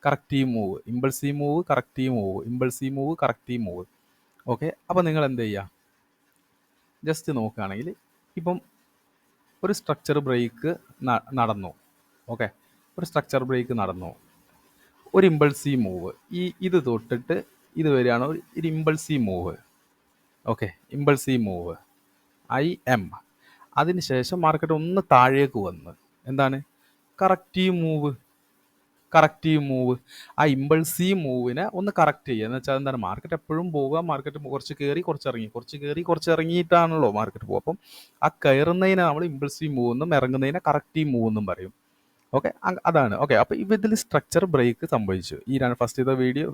corrective move, impulsive move, corrective move, impulsive move, corrective move. Okay, അപ്പോൾ നിങ്ങൾ എന്ത് ചെയ്യുക? ജസ്റ്റ് നോക്കുകയാണെങ്കിൽ ഇപ്പം ഒരു സ്ട്രക്ചർ ബ്രേക്ക് നടന്നു. ഓക്കെ, ഒരു സ്ട്രക്ചർ ബ്രേക്ക് നടന്നു, ഒരു ഇമ്പൾസീവ് മൂവ്, ഇത് തൊട്ടിട്ട് ഇത് വരികയാണ് ഒരു impulsive move. Okay, impulsive move IM. അതിനുശേഷം മാർക്കറ്റ് ഒന്ന് താഴേക്ക് വന്ന് എന്താണ് കറക്റ്റീവ് മൂവ്. ആ ഇമ്പൾസീവ് മൂവിനെ ഒന്ന് കറക്റ്റ് ചെയ്യുക എന്ന് വെച്ചാൽ എന്താണ്, മാർക്കറ്റ് എപ്പോഴും പോവുക, മാർക്കറ്റ് കുറച്ച് കയറി കുറച്ച് ഇറങ്ങിയിട്ടാണല്ലോ മാർക്കറ്റ് പോകുക. അപ്പം ആ കയറുന്നതിനെ നമ്മൾ ഇമ്പൾസീവ് മൂവ് എന്നും ഇറങ്ങുന്നതിനെ കറക്റ്റീവ് മൂവ് എന്നും പറയും. ഓക്കെ, അതാണ്. ഓക്കെ, അപ്പോൾ ഇതിൽ സ്ട്രക്ചർ ബ്രേക്ക് സംഭവിച്ചു. ഈ ഫസ്റ്റ് ചെയ്ത വീഡിയോ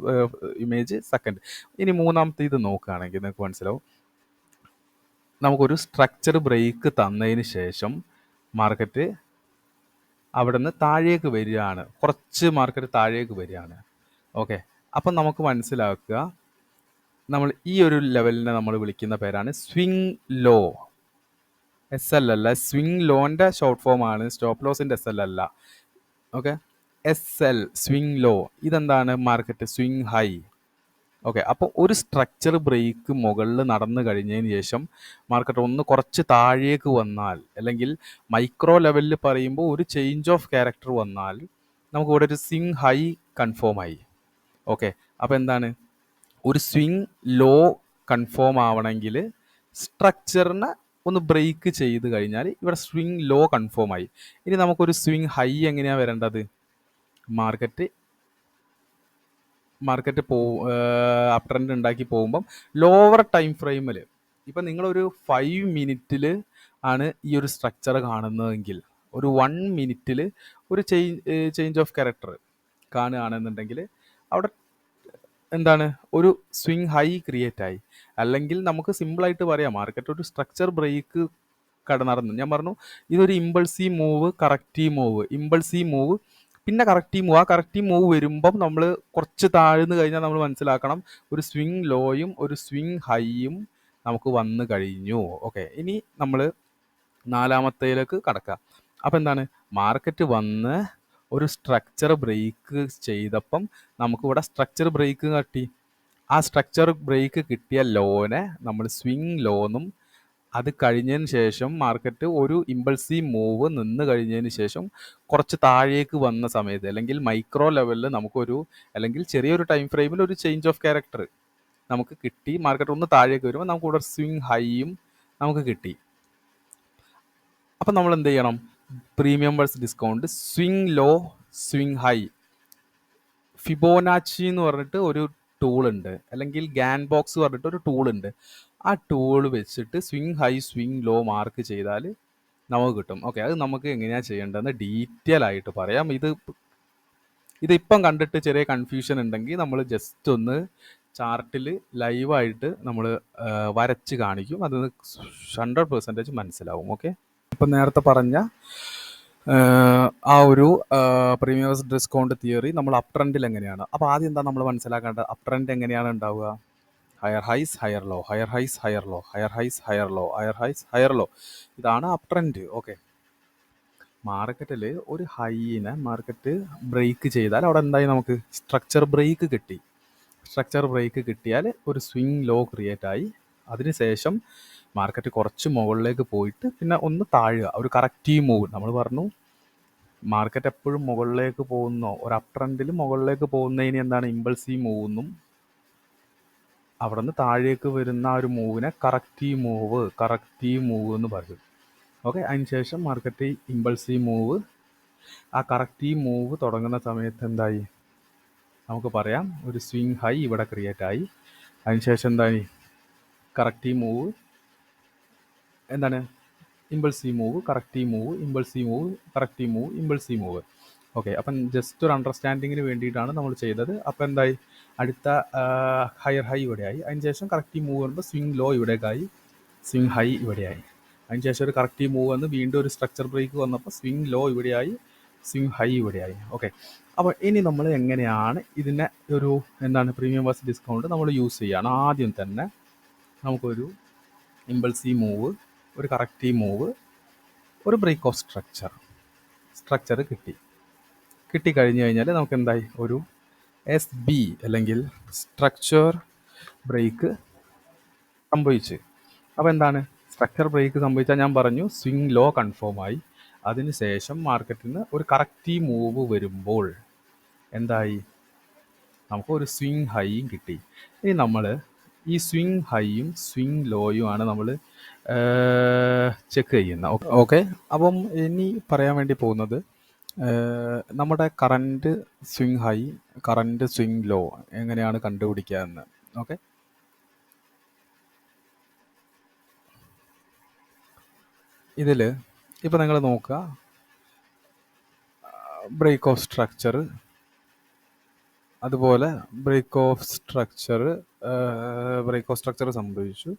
ഇമേജ് സെക്കൻഡ്. ഇനി മൂന്നാമത്തെ ഇത് നോക്കുകയാണെങ്കിൽ നിങ്ങൾക്ക് മനസ്സിലാവും. നമുക്കൊരു സ്ട്രക്ചർ ബ്രേക്ക് തന്നതിന് ശേഷം മാർക്കറ്റ് അവിടെ നിന്ന് താഴേക്ക് വരികയാണ്, കുറച്ച് മാർക്കറ്റ് താഴേക്ക് വരികയാണ്. ഓക്കെ, അപ്പം നമുക്ക് മനസ്സിലാക്കുക നമ്മൾ ഈ ഒരു ലെവലിനെ നമ്മൾ വിളിക്കുന്ന പേരാണ് സ്വിംഗ് ലോ. SL അല്ല, സ്വിംഗ് ലോന്റെ ഷോർട്ട് ഫോം ആണ്, സ്റ്റോപ്പ് ലോസിന്റെ SL അല്ല. Okay, SL swing low. ഇതെന്താണ്? Market swing high. ഓക്കെ, അപ്പോൾ ഒരു സ്ട്രക്ചർ ബ്രേക്ക് മുകളിൽ നടന്നു കഴിഞ്ഞതിന് ശേഷം മാർക്കറ്റ് ഒന്ന് കുറച്ച് താഴേക്ക് വന്നാൽ, അല്ലെങ്കിൽ മൈക്രോ ലെവലിൽ പറയുമ്പോൾ ഒരു ചേഞ്ച് ഓഫ് ക്യാരക്ടർ വന്നാൽ നമുക്ക് ഇവിടെ ഒരു സ്വിംഗ് ഹൈ കൺഫേം ആയി. ഓക്കെ, അപ്പോൾ എന്താണ്? ഒരു സ്വിംഗ് ലോ കൺഫേം ആവണമെങ്കിൽ സ്ട്രക്ചറിനെ ഒന്ന് ബ്രേക്ക് ചെയ്ത് കഴിഞ്ഞാൽ ഇവിടെ സ്വിംഗ് ലോ കൺഫേം ആയി. ഇനി നമുക്കൊരു സ്വിംഗ് ഹൈ എങ്ങനെയാണ് വരേണ്ടത്? മാർക്കറ്റ് അപ് ട്രെൻഡ് ഉണ്ടാക്കി പോകുമ്പം ലോവർ ടൈം ഫ്രെയിമിൽ, ഇപ്പം നിങ്ങളൊരു 5 മിനിറ്റിൽ ആണ് ഈ ഒരു സ്ട്രക്ചർ കാണുന്നതെങ്കിൽ ഒരു 1 മിനിറ്റിൽ ഒരു ചേഞ്ച് ഓഫ് ക്യാരക്ടർ കാണുകയാണെന്നുണ്ടെങ്കിൽ അവിടെ എന്താണ്? ഒരു സ്വിംഗ് ഹൈ ക്രിയേറ്റ് ആയി. അല്ലെങ്കിൽ നമുക്ക് സിമ്പിളായിട്ട് പറയാം, മാർക്കറ്റ് ഒരു സ്ട്രക്ചർ ബ്രേക്ക് നടന്നു. ഞാൻ പറഞ്ഞു ഇതൊരു impulsive move, corrective move, impulsive move, പിന്നെ കറക്റ്റീവ് മൂവ്. ആ കറക്റ്റീവ് മൂവ് വരുമ്പം നമ്മൾ കുറച്ച് താഴ്ന്നു കഴിഞ്ഞാൽ നമ്മൾ മനസ്സിലാക്കണം ഒരു സ്വിംഗ് ലോയും ഒരു സ്വിംഗ് ഹൈയും നമുക്ക് വന്നു കഴിഞ്ഞു. ഓക്കെ, ഇനി നമ്മൾ നാലാമത്തേലേക്ക് കടക്കാം. അപ്പം എന്താണ്? മാർക്കറ്റ് വന്ന് ഒരു സ്ട്രക്ചർ ബ്രേക്ക് ചെയ്തപ്പം നമുക്കിവിടെ സ്ട്രക്ചർ ബ്രേക്ക് കിട്ടി. ആ സ്ട്രക്ചർ ബ്രേക്ക് കിട്ടിയ ലോനെ നമ്മൾ സ്വിംഗ് ലോന്നും, അത് കഴിഞ്ഞതിന് ശേഷം മാർക്കറ്റ് ഒരു ഇമ്പൾസീവ് മൂവ് നിന്ന് കഴിഞ്ഞതിന് ശേഷം കുറച്ച് താഴേക്ക് വന്ന സമയത്ത്, അല്ലെങ്കിൽ മൈക്രോ ലെവലിൽ നമുക്കൊരു, അല്ലെങ്കിൽ ചെറിയൊരു ടൈം ഫ്രെയിമിൽ ഒരു ചേഞ്ച് ഓഫ് ക്യാരക്ടർ നമുക്ക് കിട്ടി. മാർക്കറ്റ് ഒന്ന് താഴേക്ക് വരുമ്പോൾ നമുക്ക് ഇവിടെ സ്വിംഗ് ഹൈയും നമുക്ക് കിട്ടി. അപ്പം നമ്മൾ എന്ത് ചെയ്യണം? Premium versus discount, swing low, swing high, Fibonacci എന്ന് പറഞ്ഞിട്ട് ഒരു ടൂൾ ഉണ്ട്, അല്ലെങ്കിൽ ഗാൻ ബോക്സ് പറഞ്ഞിട്ട് ഒരു ടൂൾ ഉണ്ട്. ആ ടൂൾ വെച്ചിട്ട് swing high swing low mark ചെയ്താൽ നമുക്ക് കിട്ടും. ഓക്കെ, അത് നമുക്ക് എങ്ങനെയാണ് ചെയ്യേണ്ടതെന്ന് ഡീറ്റെയിൽ ആയിട്ട് പറയാം. ഇതിപ്പം കണ്ടിട്ട് ചെറിയ കൺഫ്യൂഷൻ ഉണ്ടെങ്കിൽ നമ്മൾ ജസ്റ്റ് ഒന്ന് ചാർട്ടിൽ ലൈവായിട്ട് നമ്മൾ വരച്ച് കാണിക്കും, അത് 100% മനസ്സിലാവും. ഓക്കെ, ഇപ്പം നേരത്തെ പറഞ്ഞ ആ ഒരു പ്രീമിയം ഡിസ്കൗണ്ട് തിയറി നമ്മൾ അപ് ട്രെൻഡിൽ എങ്ങനെയാണ്? അപ്പോൾ ആദ്യം എന്താ നമ്മൾ മനസ്സിലാക്കേണ്ടത്? അപ് ട്രെൻഡ് എങ്ങനെയാണ് ഉണ്ടാവുക? Higher highs higher low, higher highs higher low, higher highs higher low, higher highs higher low. ഇതാണ് അപ് ട്രെൻഡ്. ഓക്കെ, മാർക്കറ്റിൽ ഒരു ഹൈനെ മാർക്കറ്റ് ബ്രേക്ക് ചെയ്താൽ അവിടെ എന്തായി? നമുക്ക് സ്ട്രക്ചർ ബ്രേക്ക് കിട്ടി. സ്ട്രക്ചർ ബ്രേക്ക് കിട്ടിയാൽ ഒരു സ്വിംഗ് ലോ ക്രിയേറ്റ് ആയി. അതിനുശേഷം മാർക്കറ്റ് കുറച്ച് മുകളിലേക്ക് പോയിട്ട് പിന്നെ ഒന്ന് താഴുക, ഒരു കറക്റ്റീവ് മൂവ്. നമ്മൾ പറഞ്ഞു മാർക്കറ്റ് എപ്പോഴും മുകളിലേക്ക് പോകുന്നോ, ഒരു അപ് ട്രെൻഡിൽ മുകളിലേക്ക് പോകുന്നതിന് എന്താണ്? ഇമ്പൾസീവ് മൂവ് എന്നും, അവിടെ നിന്ന് താഴേക്ക് വരുന്ന ആ ഒരു മൂവിനെ കറക്റ്റീവ് മൂവ് എന്ന് പറയും. ഓക്കെ, അതിനുശേഷം മാർക്കറ്റ് ഇമ്പൾസീവ് മൂവ്, ആ കറക്റ്റീവ് മൂവ് തുടങ്ങുന്ന സമയത്ത് എന്തായി? നമുക്ക് പറയാം ഒരു സ്വിംഗ് ഹൈ ഇവിടെ ക്രിയേറ്റ് ആയി. അതിനുശേഷം എന്തായി? കറക്റ്റീവ് മൂവ്, എന്താണ്? Impulsive move, corrective move, impulsive move, corrective move, impulsive move. Okay, അപ്പം ജസ്റ്റ് ഒരു അണ്ടർസ്റ്റാൻഡിങ്ങിന് വേണ്ടിയിട്ടാണ് നമ്മൾ ചെയ്തത്. അപ്പം എന്തായി? അടുത്ത ഹയർ ഹൈ ഇവിടെയായി. അതിനുശേഷം കറക്റ്റീവ് മൂവ് വരുമ്പോൾ സ്വിംഗ് ലോ ഇവിടേക്കായി, സ്വിംഗ് ഹൈ ഇവിടെയായി. അതിനുശേഷം ഒരു കറക്റ്റീവ് മൂവ് വന്ന് വീണ്ടും ഒരു സ്ട്രക്ചർ ബ്രേക്ക് വന്നപ്പോൾ സ്വിംഗ് ലോ ഇവിടെയായി, സ്വിംഗ് ഹൈ ഇവിടെയായി. ഓക്കെ, അപ്പോൾ ഇനി നമ്മൾ എങ്ങനെയാണ് ഇതിനെ ഒരു എന്താണ് പ്രീമിയം വേഴ്സസ് ഡിസ്കൗണ്ട് നമ്മൾ യൂസ് ചെയ്യുകയാണ്. ആദ്യം തന്നെ നമുക്കൊരു ഇമ്പൾസീവ് മൂവ്, ഒരു കറക്റ്റീവ് മൂവ്, ഒരു ബ്രേക്ക് ഓഫ് സ്ട്രക്ചർ കിട്ടിക്കഴിഞ്ഞ് കഴിഞ്ഞാൽ നമുക്ക് എന്തായി? ഒരു SB അല്ലെങ്കിൽ സ്ട്രക്ചർ ബ്രേക്ക് സംഭവിച്ച്. അപ്പോൾ എന്താണ്? സ്ട്രക്ചർ ബ്രേക്ക് സംഭവിച്ചാൽ ഞാൻ പറഞ്ഞു സ്വിംഗ് ലോ കൺഫേം ആയി. അതിനുശേഷം മാർക്കറ്റിന് ഒരു കറക്റ്റീവ് മൂവ് വരുമ്പോൾ എന്തായി? നമുക്ക് ഒരു സ്വിംഗ് ഹൈയും കിട്ടി. ഇനി നമ്മൾ ഈ സ്വിംഗ് ഹൈയും സ്വിംഗ് ലോയും ആണ് നമ്മൾ ചെക്ക് ചെയ്യുന്നത്. ഓക്കെ, അപ്പം ഇനി പറയാൻ വേണ്ടി പോകുന്നത് നമ്മുടെ current swing high, current swing low എങ്ങനെയാണ് കണ്ടുപിടിക്കുക എന്ന്. ഓക്കെ, ഇതിൽ ഇപ്പോൾ നിങ്ങൾ നോക്കുക, ബ്രേക്ക് ഓഫ് സ്ട്രക്ചർ, അതുപോലെ ബ്രേക്ക് ഓഫ് സ്ട്രക്ചർ സംഭവിച്ചു.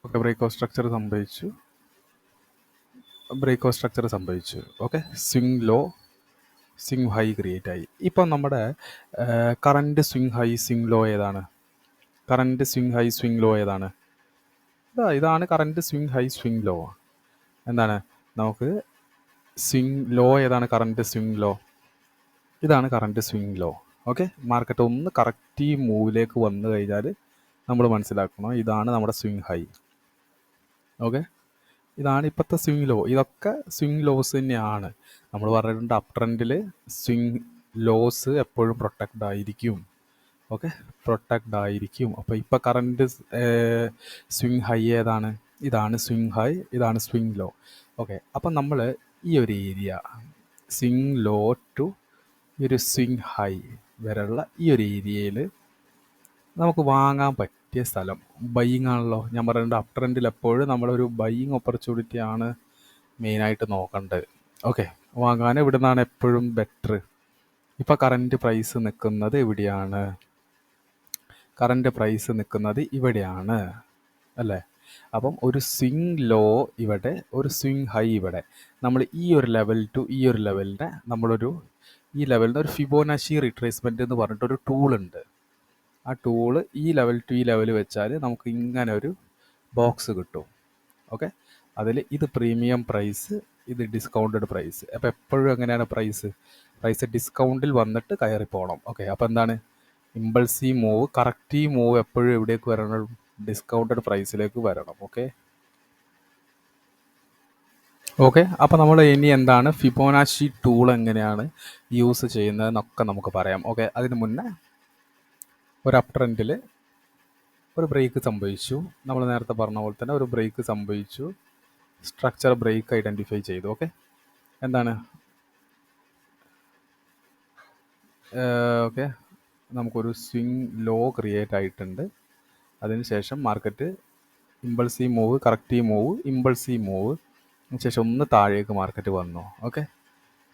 ഓക്കെ, ബ്രേക്ക് ഓഫ് സ്ട്രക്ചർ സംഭവിച്ചു. Okay, swing low, swing high create ആയി. ഇപ്പം നമ്മുടെ current swing high swing low ഏതാണ്? Current swing high swing low ഏതാണ്? ഇതാണ് current swing high swing low. എന്താണ് നമുക്ക് സ്വിങ് ലോ ഏതാണ്? Current swing low. ഇതാണ് current swing law. Okay, market ഒന്ന് കറക്റ്റ് മൂവിലേക്ക് വന്നു കഴിഞ്ഞാൽ നമ്മൾ മനസ്സിലാക്കണം ഇതാണ് നമ്മുടെ സ്വിങ് ഹൈ. ഓക്കെ, ഇതാണ് ഇപ്പോഴത്തെ സ്വിങ് ലോ. ഇതൊക്കെ സ്വിങ് ലോസ് തന്നെയാണ്. നമ്മൾ പറഞ്ഞിട്ടുണ്ട് അപ് ട്രെൻഡിൽ സ്വിങ് ലോസ് എപ്പോഴും പ്രൊട്ടക്റ്റ് ആയിരിക്കും. ഓക്കെ, പ്രൊട്ടക്റ്റ് ആയിരിക്കും. അപ്പോൾ ഇപ്പോൾ കറൻറ്റ് സ്വിങ് ഹൈ ഏതാണ്? ഇതാണ് സ്വിങ് ഹൈ, ഇതാണ് സ്വിങ് ലോ. ഓക്കെ, അപ്പം നമ്മൾ ഈ ഒരു ഏരിയ സ്വിങ് ലോ ടു ഈ ഒരു സ്വിങ് ഹൈ വരെയുള്ള ഈ ഒരു ഏരിയയിൽ നമുക്ക് വാങ്ങാൻ പറ്റിയ സ്ഥലം ബൈയിങ് ആണല്ലോ. ഞാൻ പറയുന്നത് അപ് ട്രെൻഡിൽ എപ്പോഴും നമ്മളൊരു ബൈയിങ് ഓപ്പർച്യൂണിറ്റി ആണ് മെയിനായിട്ട് നോക്കേണ്ടത്. ഓക്കെ, വാങ്ങാൻ ഇവിടെ നിന്നാണ് എപ്പോഴും ബെറ്റർ. ഇപ്പോൾ കറൻറ്റ് പ്രൈസ് നിൽക്കുന്നത് എവിടെയാണ്? കറൻറ്റ് പ്രൈസ് നിൽക്കുന്നത് ഇവിടെയാണ് അല്ലേ? അപ്പം ഒരു സ്വിങ് ലോ ഇവിടെ, ഒരു സ്വിങ് ഹൈ ഇവിടെ. നമ്മൾ ഈ ഒരു ലെവൽ ടു ഈ ഒരു ലെവലിനെ നമ്മളൊരു ഈ ലെവലിന് ഒരു ഫിബോനാച്ചി റിട്രേസ്മെൻറ്റ് എന്ന് പറഞ്ഞിട്ടൊരു ടൂളുണ്ട്. ആ ടൂള് ഈ ലെവൽ ടു ഈ ലെവൽ വെച്ചാൽ നമുക്ക് ഇങ്ങനെ ഒരു ബോക്സ് കിട്ടും. ഓക്കെ, അതിൽ ഇത് പ്രീമിയം പ്രൈസ്, ഇത് ഡിസ്കൗണ്ടഡ് പ്രൈസ്. അപ്പോൾ എപ്പോഴും എങ്ങനെയാണ് പ്രൈസ് ഡിസ്കൗണ്ടിൽ വന്നിട്ട് കയറി പോകണം. ഓക്കെ, അപ്പോൾ എന്താണ് ഇമ്പൾസീവ് മൂവ്, കറക്റ്റീവ് മൂവ് എപ്പോഴും എവിടേക്ക് വരണം? ഡിസ്കൗണ്ടഡ് പ്രൈസിലേക്ക് വരണം. ഓക്കെ, അപ്പോൾ നമ്മൾ ഇനി എന്താണ് ഫിബോനാച്ചി ടൂൾ എങ്ങനെയാണ് യൂസ് ചെയ്യുന്നതെന്നൊക്കെ നമുക്ക് പറയാം. ഓക്കെ, അതിന് മുന്നേ ഒരു അപ് ട്രെൻഡിൽ ഒരു ബ്രേക്ക് സംഭവിച്ചു. നമ്മൾ നേരത്തെ പറഞ്ഞ പോലെ തന്നെ ഒരു ബ്രേക്ക് സംഭവിച്ചു. സ്ട്രക്ചർ ബ്രേക്ക് ഐഡൻറ്റിഫൈ ചെയ്തു. ഓക്കെ, എന്താണ് ഓക്കെ, നമുക്കൊരു സ്വിങ് ലോ ക്രിയേറ്റ് ആയിട്ടുണ്ട്. അതിനുശേഷം market impulsive move, corrective move, impulsive move, ശേഷം ഒന്ന് താഴേക്ക് മാർക്കറ്റ് വന്നു. ഓക്കെ,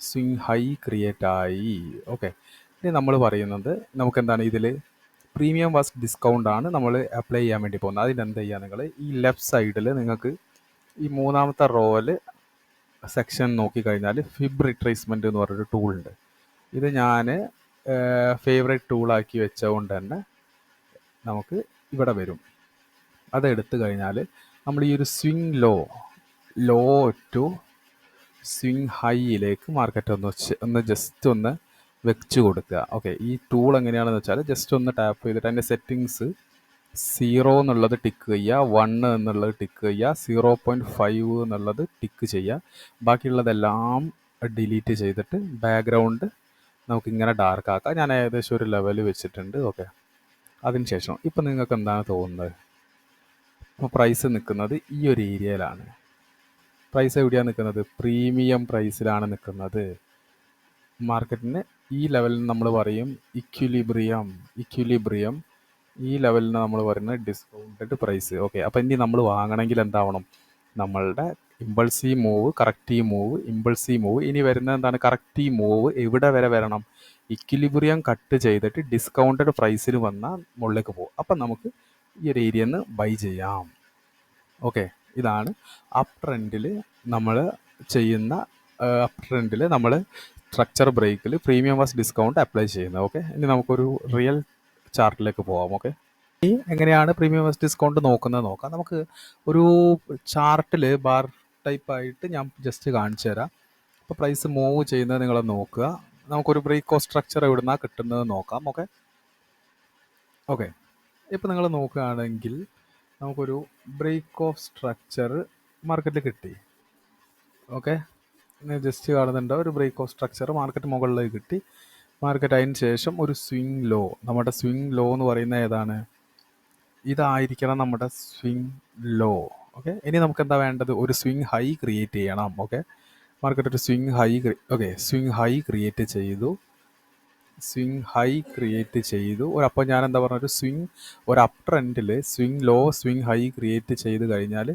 സ്വിങ് ഹൈ ക്രിയേറ്റ് ആയി. ഓക്കെ, ഇനി നമ്മൾ പറയുന്നത് നമുക്ക് എന്താണ് ഇതിൽ പ്രീമിയം വാസ് ഡിസ്കൗണ്ട് ആണ് നമ്മൾ അപ്ലൈ ചെയ്യാൻ വേണ്ടി പോകുന്നത്. അതിനെന്ത് ചെയ്യുക? നിങ്ങൾ ഈ ലെഫ്റ്റ് സൈഡിൽ നിങ്ങൾക്ക് ഈ മൂന്നാമത്തെ റോയിൽ സെക്ഷൻ നോക്കിക്കഴിഞ്ഞാൽ ഫിബ് റിട്രേസ്മെൻറ്റ് എന്ന് പറഞ്ഞൊരു ടൂളുണ്ട്. ഇത് ഞാൻ ഫേവറേറ്റ് ടൂളാക്കി വെച്ചതുകൊണ്ട് തന്നെ നമുക്ക് ഇവിടെ വരും. അതെടുത്തു കഴിഞ്ഞാൽ നമ്മൾ ഈ ഒരു സ്വിങ് ലോ ടു സ്വിങ് ഹൈയിലേക്ക് മാർക്കറ്റ് ഒന്ന് ജസ്റ്റ് ഒന്ന് വെച്ച് കൊടുക്കുക. ഓക്കെ, ഈ ടൂൾ എങ്ങനെയാണെന്ന് വെച്ചാൽ ജസ്റ്റ് ഒന്ന് ടാപ്പ് ചെയ്തിട്ട് അതിൻ്റെ സെറ്റിങ്സ് 0 എന്നുള്ളത് ടിക്ക് ചെയ്യുക, 1 എന്നുള്ളത് ടിക്ക് ചെയ്യുക, 0.5 എന്നുള്ളത് ടിക്ക് ചെയ്യുക. ബാക്കിയുള്ളതെല്ലാം ഡിലീറ്റ് ചെയ്തിട്ട് ബാക്ക്ഗ്രൗണ്ട് നമുക്കിങ്ങനെ ഡാർക്ക് ആക്കാം. ഞാൻ ഏകദേശം ഒരു ലെവൽ വെച്ചിട്ടുണ്ട്. ഓക്കെ, അതിനുശേഷം ഇപ്പം നിങ്ങൾക്ക് എന്താണ് തോന്നുന്നത്? ഇപ്പോൾ പ്രൈസ് നിൽക്കുന്നത് ഈ ഒരു ഏരിയയിലാണ്. പ്രൈസ് എവിടെയാണ് നിൽക്കുന്നത്? പ്രീമിയം പ്രൈസിലാണ് നിൽക്കുന്നത്. മാർക്കറ്റിന് ഈ ലെവലിന് നമ്മൾ പറയും ഇക്വിലിബ്രിയം. ഈ ലെവലിന് നമ്മൾ പറയുന്നത് ഡിസ്കൗണ്ടഡ് പ്രൈസ്. ഓക്കെ, അപ്പോൾ ഇനി നമ്മൾ വാങ്ങണമെങ്കിൽ എന്താവണം? നമ്മളുടെ impulsive move, corrective move, impulsive move. ഇനി വരുന്നത് എന്താണ്? കറക്റ്റീവ് മൂവ് എവിടെ വരെ വരണം? ഇക്വിലിബ്രിയം കട്ട് ചെയ്തിട്ട് ഡിസ്കൗണ്ടഡ് പ്രൈസിൽ വന്നാൽ മുകളിലേക്ക് പോകും. അപ്പം നമുക്ക് ഈ ഒരു ഏരിയയിൽ നിന്ന് ബൈ ചെയ്യാം. ഓക്കെ, ഇതാണ് അപ് ട്രെൻഡിൽ നമ്മൾ ചെയ്യുന്ന നമ്മൾ സ്ട്രക്ചർ ബ്രേക്കിൽ പ്രീമിയം വാസ് ഡിസ്കൗണ്ട് അപ്ലൈ ചെയ്യുന്നത്. ഓക്കെ, ഇനി നമുക്കൊരു റിയൽ ചാർട്ടിലേക്ക് പോകാം. ഓക്കെ, ഈ എങ്ങനെയാണ് പ്രീമിയം വാസ് ഡിസ്കൗണ്ട് നോക്കുന്നത് നോക്കാം. നമുക്ക് ഒരു ചാർട്ടിൽ ബാർ ടൈപ്പായിട്ട് ഞാൻ ജസ്റ്റ് കാണിച്ചു തരാം. അപ്പോൾ പ്രൈസ് മൂവ് ചെയ്യുന്നത് നിങ്ങൾ നോക്കുക. നമുക്കൊരു ബ്രേക്ക് ഓഫ് സ്ട്രക്ചർ എവിടുന്നാണ് കിട്ടുന്നത് നോക്കാം. ഓക്കെ, ഇപ്പോൾ നിങ്ങൾ നോക്കുകയാണെങ്കിൽ നമുക്കൊരു ബ്രേക്ക് ഓഫ് സ്ട്രക്ചർ മാർക്കറ്റിൽ കിട്ടി. ഓക്കെ, ജസ്റ്റ് കാണുന്നുണ്ട് ഒരു ബ്രേക്ക് ഓഫ് സ്ട്രക്ചർ മാർക്കറ്റ് മുകളിലേക്ക് കിട്ടി. മാർക്കറ്റ് അതിന് ശേഷം ഒരു സ്വിങ് ലോ, നമ്മുടെ സ്വിങ് ലോ എന്ന് പറയുന്നത് ഏതാണ്? ഇതായിരിക്കണം നമ്മുടെ സ്വിങ് ലോ. ഓക്കെ, ഇനി നമുക്ക് എന്താ വേണ്ടത്? ഒരു സ്വിങ് ഹൈ ക്രിയേറ്റ് ചെയ്യണം. ഓക്കെ, മാർക്കറ്റ് ഒരു സ്വിങ് ഹൈ ക്രിയേറ്റ് ചെയ്തു. അപ്പോൾ ഞാൻ എന്താ പറഞ്ഞ ഒരു അപ് ട്രെൻഡിൽ swing low swing high create ചെയ്ത് കഴിഞ്ഞാൽ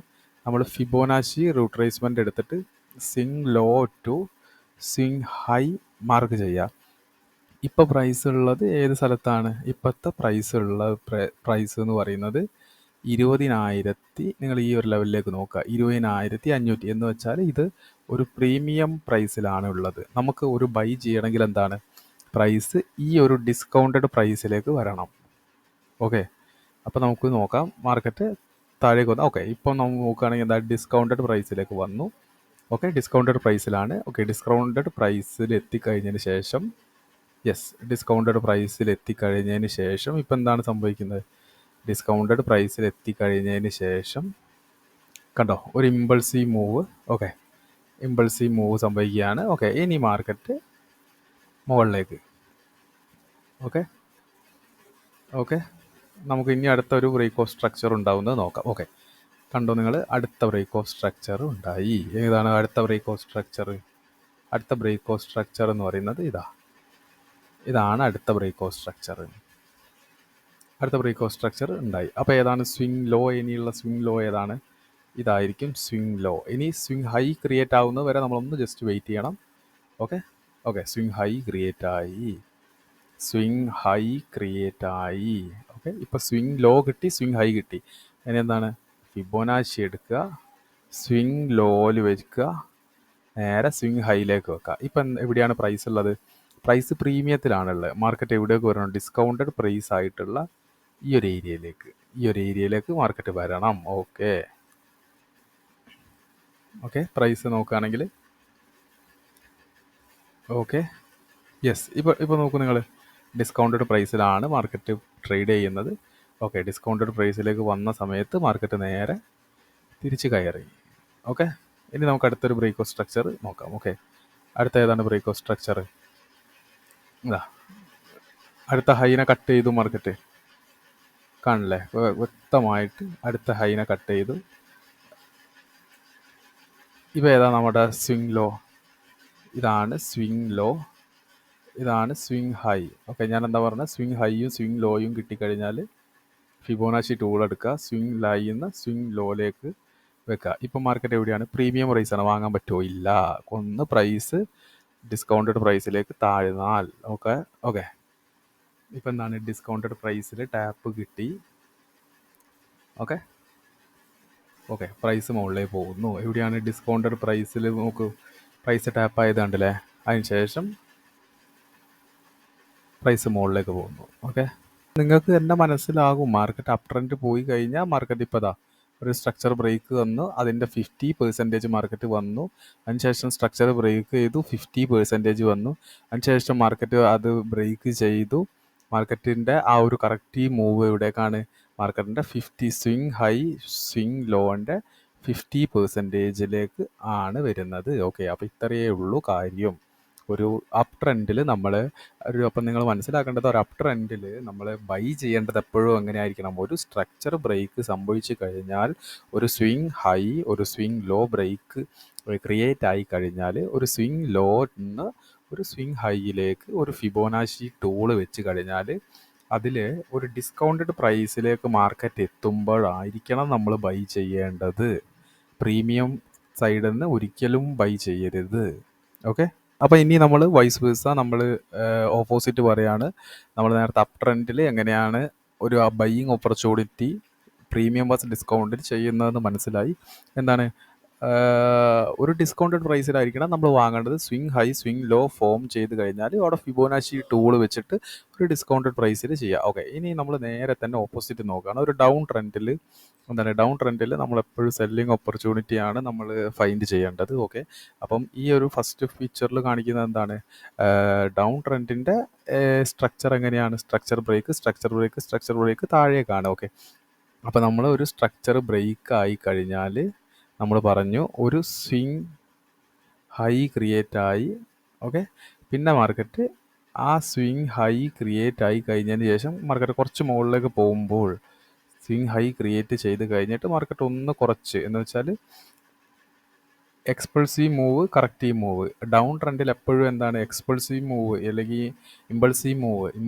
നമ്മൾ ഫിബോനാച്ചി റിട്രേസ്മെൻറ്റ് എടുത്തിട്ട് swing low to swing high mark ചെയ്യുക. ഇപ്പോൾ പ്രൈസ് ഉള്ളത് ഏത് സ്ഥലത്താണ്? ഇപ്പോഴത്തെ പ്രൈസ് എന്ന് പറയുന്നത് 20,000 നിങ്ങൾ ഈ ഒരു ലെവലിലേക്ക് നോക്കുക. 20,500 എന്ന് വെച്ചാൽ ഇത് ഒരു പ്രീമിയം പ്രൈസിലാണ് ഉള്ളത്. നമുക്ക് ഒരു ബൈ ചെയ്യണമെങ്കിൽ എന്താണ്, പ്രൈസ് ഈ ഒരു ഡിസ്കൗണ്ടഡ് പ്രൈസിലേക്ക് വരണം. ഓക്കെ, അപ്പോൾ നമുക്ക് നോക്കാം. മാർക്കറ്റ് താഴേക്ക് വന്നു. ഓക്കെ, ഇപ്പോൾ നമ്മൾ നോക്കുകയാണെങ്കിൽ എന്താ, ഡിസ്കൗണ്ടഡ് പ്രൈസിലേക്ക് വന്നു. ഓക്കെ, ഡിസ്കൗണ്ടഡ് പ്രൈസിലാണ്. ഓക്കെ, ഡിസ്കൗണ്ടഡ് പ്രൈസിൽ എത്തിക്കഴിഞ്ഞതിന് ശേഷം, ഡിസ്കൗണ്ടഡ് പ്രൈസിൽ എത്തിക്കഴിഞ്ഞതിന് ശേഷം ഇപ്പം എന്താണ് സംഭവിക്കുന്നത്, ഡിസ്കൗണ്ടഡ് പ്രൈസിൽ എത്തിക്കഴിഞ്ഞതിന് ശേഷം കണ്ടോ ഒരു impulsive move. Okay, impulsive move സംഭവിക്കുകയാണ്. ഓക്കെ, ഇനി മാർക്കറ്റ് മുകളിലേക്ക്. ഓക്കെ ഓക്കെ നമുക്ക് ഇനി അടുത്തൊരു ബ്രേക്ക് ഓഫ് സ്ട്രക്ചർ ഉണ്ടാവുന്നത് നോക്കാം. ഓക്കെ, കണ്ടോ നിങ്ങൾ, അടുത്ത ബ്രേക്ക് ഓഫ് സ്ട്രക്ചർ ഉണ്ടായി. ഏതാണ് അടുത്ത ബ്രേക്ക് ഓഫ് സ്ട്രക്ചർ? അടുത്ത ബ്രേക്ക് ഓഫ് സ്ട്രക്ചർ എന്ന് പറയുന്നത് ഇതാണ് അടുത്ത ബ്രേക്ക് ഓഫ് സ്ട്രക്ചർ. അടുത്ത ബ്രേക്ക് ഓഫ് സ്ട്രക്ചർ ഉണ്ടായി. അപ്പോൾ ഏതാണ് സ്വിംഗ് ലോ? ഇനിയുള്ള സ്വിംഗ് ലോ ഏതാണ്? ഇതായിരിക്കും സ്വിംഗ് ലോ. ഇനി സ്വിംഗ് ഹൈ ക്രിയേറ്റ് ആവുന്നത് വരെ നമ്മളൊന്ന് ജസ്റ്റ് വെയിറ്റ് ചെയ്യണം. Okay okay swing high create ആയി. ഓക്കെ, ഇപ്പോൾ സ്വിംഗ് ലോ കിട്ടി, സ്വിംഗ് ഹൈ കിട്ടി. ഇനി എന്താണ്, ഫിബൊനാച്ചി എടുക്കുക, സ്വിംഗ് ലോയിൽ വെക്കുക, നേരെ സ്വിംഗ് ഹൈയിലേക്ക് വെക്കുക. ഇപ്പം എവിടെയാണ് പ്രൈസ് ഉള്ളത്? പ്രൈസ് പ്രീമിയത്തിലാണുള്ളത്. മാർക്കറ്റ് എവിടേക്ക് വരണം? ഡിസ്കൗണ്ടഡ് പ്രൈസ് ആയിട്ടുള്ള ഈ ഒരു ഏരിയയിലേക്ക് മാർക്കറ്റ് വരണം. ഓക്കെ പ്രൈസ് നോക്കുകയാണെങ്കിൽ ഇപ്പോൾ നോക്കൂ നിങ്ങൾ, ഡിസ്കൗണ്ടഡ് പ്രൈസിലാണ് മാർക്കറ്റ് ട്രേഡ് ചെയ്യുന്നത്. ഓക്കെ, ഡിസ്കൗണ്ടഡ് പ്രൈസിലേക്ക് വന്ന സമയത്ത് മാർക്കറ്റ് നേരെ തിരിച്ച് കയറി. ഓക്കെ, ഇനി നമുക്ക് അടുത്തൊരു ബ്രേക്ക് ഓഫ് സ്ട്രക്ചർ നോക്കാം. ഓക്കെ, അടുത്ത ഏതാണ് ബ്രേക്ക് ഓഫ് സ്ട്രക്ചർ? അടുത്ത ഹൈനെ കട്ട് ചെയ്തു മാർക്കറ്റ്, കാണില്ലേ വ്യക്തമായിട്ട് അടുത്ത ഹൈനെ കട്ട് ചെയ്തു. ഇപ്പോൾ ഏതാണ് നമ്മുടെ സ്വിംഗ് ലോ? ഇതാണ് സ്വിംഗ് ലോ, ഇതാണ് സ്വിംഗ് ഹൈ. ഓക്കെ, ഞാൻ എന്താ പറഞ്ഞത്, സ്വിംഗ് ഹൈയും സ്വിംഗ് ലോയും കിട്ടിക്കഴിഞ്ഞാൽ ഫിബൊനാച്ചി ടൂൾ എടുക്കുക, സ്വിംഗ് ലൈയിൽ നിന്ന് സ്വിംഗ് ലോയിലേക്ക് വെക്കുക. ഇപ്പോൾ മാർക്കറ്റ് എവിടെയാണ്? പ്രീമിയം പ്രൈസാണ്. വാങ്ങാൻ പറ്റുമോ? ഇല്ല. ഒന്ന് പ്രൈസ് ഡിസ്കൗണ്ടഡ് പ്രൈസിലേക്ക് താഴ്ന്നാൽ ഓക്കെ ഇപ്പം എന്താണ്, ഡിസ്കൗണ്ടഡ് പ്രൈസിൽ ടാപ്പ് കിട്ടി. ഓക്കെ പ്രൈസ് മുകളിലേക്ക് പോകുന്നു. എവിടെയാണ് ഡിസ്കൗണ്ടഡ് പ്രൈസിൽ? നോക്കൂ, പ്രൈസ് ടാപ്പ് ആയത് കണ്ടില്ലേ? അതിന് ശേഷം പ്രൈസ് മുകളിലേക്ക് പോകുന്നു. ഓക്കെ, നിങ്ങൾക്ക് തന്നെ മനസ്സിലാകും, മാർക്കറ്റ് അപ് ട്രെൻഡ് പോയി കഴിഞ്ഞാൽ മാർക്കറ്റ് ഇപ്പോൾ ഒരു സ്ട്രക്ചർ ബ്രേക്ക് വന്നു, അതിൻ്റെ 50% മാർക്കറ്റ് വന്നു. അതിനുശേഷം സ്ട്രക്ചർ ബ്രേക്ക് ചെയ്തു, 50% വന്നു. അതിനുശേഷം മാർക്കറ്റ് അത് ബ്രേക്ക് ചെയ്തു. മാർക്കറ്റിൻ്റെ ആ ഒരു കറക്റ്റീവ് മൂവ് എവിടേക്കാണ്? മാർക്കറ്റിൻ്റെ 50 സ്വിംഗ് ഹൈ സ്വിംഗ് ലോൻ്റെ 50%ലേക്ക് ആണ് വരുന്നത്. ഓക്കെ, അപ്പോൾ ഇത്രയേ ഉള്ളൂ കാര്യം. ഒരു അപ് ട്രെൻഡിൽ അപ്പം നിങ്ങൾ മനസ്സിലാക്കേണ്ടത്, ഒരു അപ് ട്രെൻഡിൽ നമ്മൾ ബൈ ചെയ്യേണ്ടത് എപ്പോഴും എങ്ങനെയായിരിക്കണം? ഒരു സ്ട്രക്ചർ ബ്രേക്ക് സംഭവിച്ചു കഴിഞ്ഞാൽ, ഒരു സ്വിംഗ് ഹൈ ഒരു സ്വിംഗ് ലോ ബ്രേക്ക് ക്രിയേറ്റ് ആയി കഴിഞ്ഞാൽ, ഒരു സ്വിംഗ് ലോ നിന്ന് ഒരു സ്വിംഗ് ഹൈയിലേക്ക് ഒരു ഫിബൊനാച്ചി ടൂൾ വെച്ച് കഴിഞ്ഞാൽ, അതിൽ ഒരു ഡിസ്കൗണ്ടഡ് പ്രൈസിലേക്ക് മാർക്കറ്റ് എത്തുമ്പോഴായിരിക്കണം നമ്മൾ ബൈ ചെയ്യേണ്ടത്. പ്രീമിയം സൈഡിൽ നിന്ന് ഒരിക്കലും ബൈ ചെയ്യരുത്. ഓക്കെ, അപ്പോൾ ഇനി നമ്മൾ വൈസ് വേഴ്സ, നമ്മൾ ഓപ്പോസിറ്റ് പറയാണ്. നമ്മൾ നേരത്തെ അപ് ട്രെൻഡിൽ എങ്ങനെയാണ് ഒരു ബൈയിങ് ഓപ്പർച്യൂണിറ്റി പ്രീമിയം വാസ് ഡിസ്കൗണ്ടിൽ ചെയ്യുന്നതെന്ന് മനസ്സിലായി. എന്താണ്, ഒരു ഡിസ്കൗണ്ടഡ് പ്രൈസിലായിരിക്കണം നമ്മൾ വാങ്ങേണ്ടത്. Swing high swing low form ചെയ്ത് കഴിഞ്ഞാൽ അവിടെ ഫിബൊനാച്ചി ടൂൾ വെച്ചിട്ട് ഒരു ഡിസ്കൗണ്ടഡ് പ്രൈസിൽ ചെയ്യുക. ഓക്കെ, ഇനി നമ്മൾ നേരെ തന്നെ ഓപ്പോസിറ്റ് നോക്കുകയാണ്. ഒരു ഡൗൺ ട്രെൻഡിൽ നമ്മൾ എപ്പോഴും സെല്ലിംഗ് ഓപ്പർച്യൂണിറ്റിയാണ് നമ്മൾ ഫൈൻഡ് ചെയ്യേണ്ടത്. ഓക്കെ, അപ്പം ഈ ഒരു ഫസ്റ്റ് ഫീച്ചറിൽ കാണിക്കുന്നത് എന്താണ്, ഡൗൺ ട്രെൻഡിൻ്റെ സ്ട്രക്ചർ എങ്ങനെയാണ്? സ്ട്രക്ചർ ബ്രേക്ക് താഴേക്കാണ്. ഓക്കെ, അപ്പോൾ നമ്മൾ ഒരു സ്ട്രക്ചർ ബ്രേക്ക് ആയി കഴിഞ്ഞാൽ നമ്മൾ പറഞ്ഞു ഒരു സ്വിംഗ് ഹൈ ക്രിയേറ്റ് ആയി. ഓക്കെ, പിന്നെ മാർക്കറ്റ് ആ സ്വിംഗ് ഹൈ ക്രിയേറ്റ് ആയി കഴിഞ്ഞതിന് ശേഷം മാർക്കറ്റ് കുറച്ച് മുകളിലേക്ക് പോകുമ്പോൾ സ്വിംഗ് ഹൈ ക്രിയേറ്റ് ചെയ്ത് കഴിഞ്ഞിട്ട് മാർക്കറ്റ് ഒന്ന് കുറച്ച്, എന്ന് വെച്ചാൽ എക്സ്പൾസീവ് മൂവ് കറക്റ്റീവ് മൂവ്. ഡൗൺ ട്രെൻഡിൽ എപ്പോഴും എന്താണ്, എക്സ്പൾസീവ് മൂവ് അല്ലെങ്കിൽ ഇമ്പൾസീവ്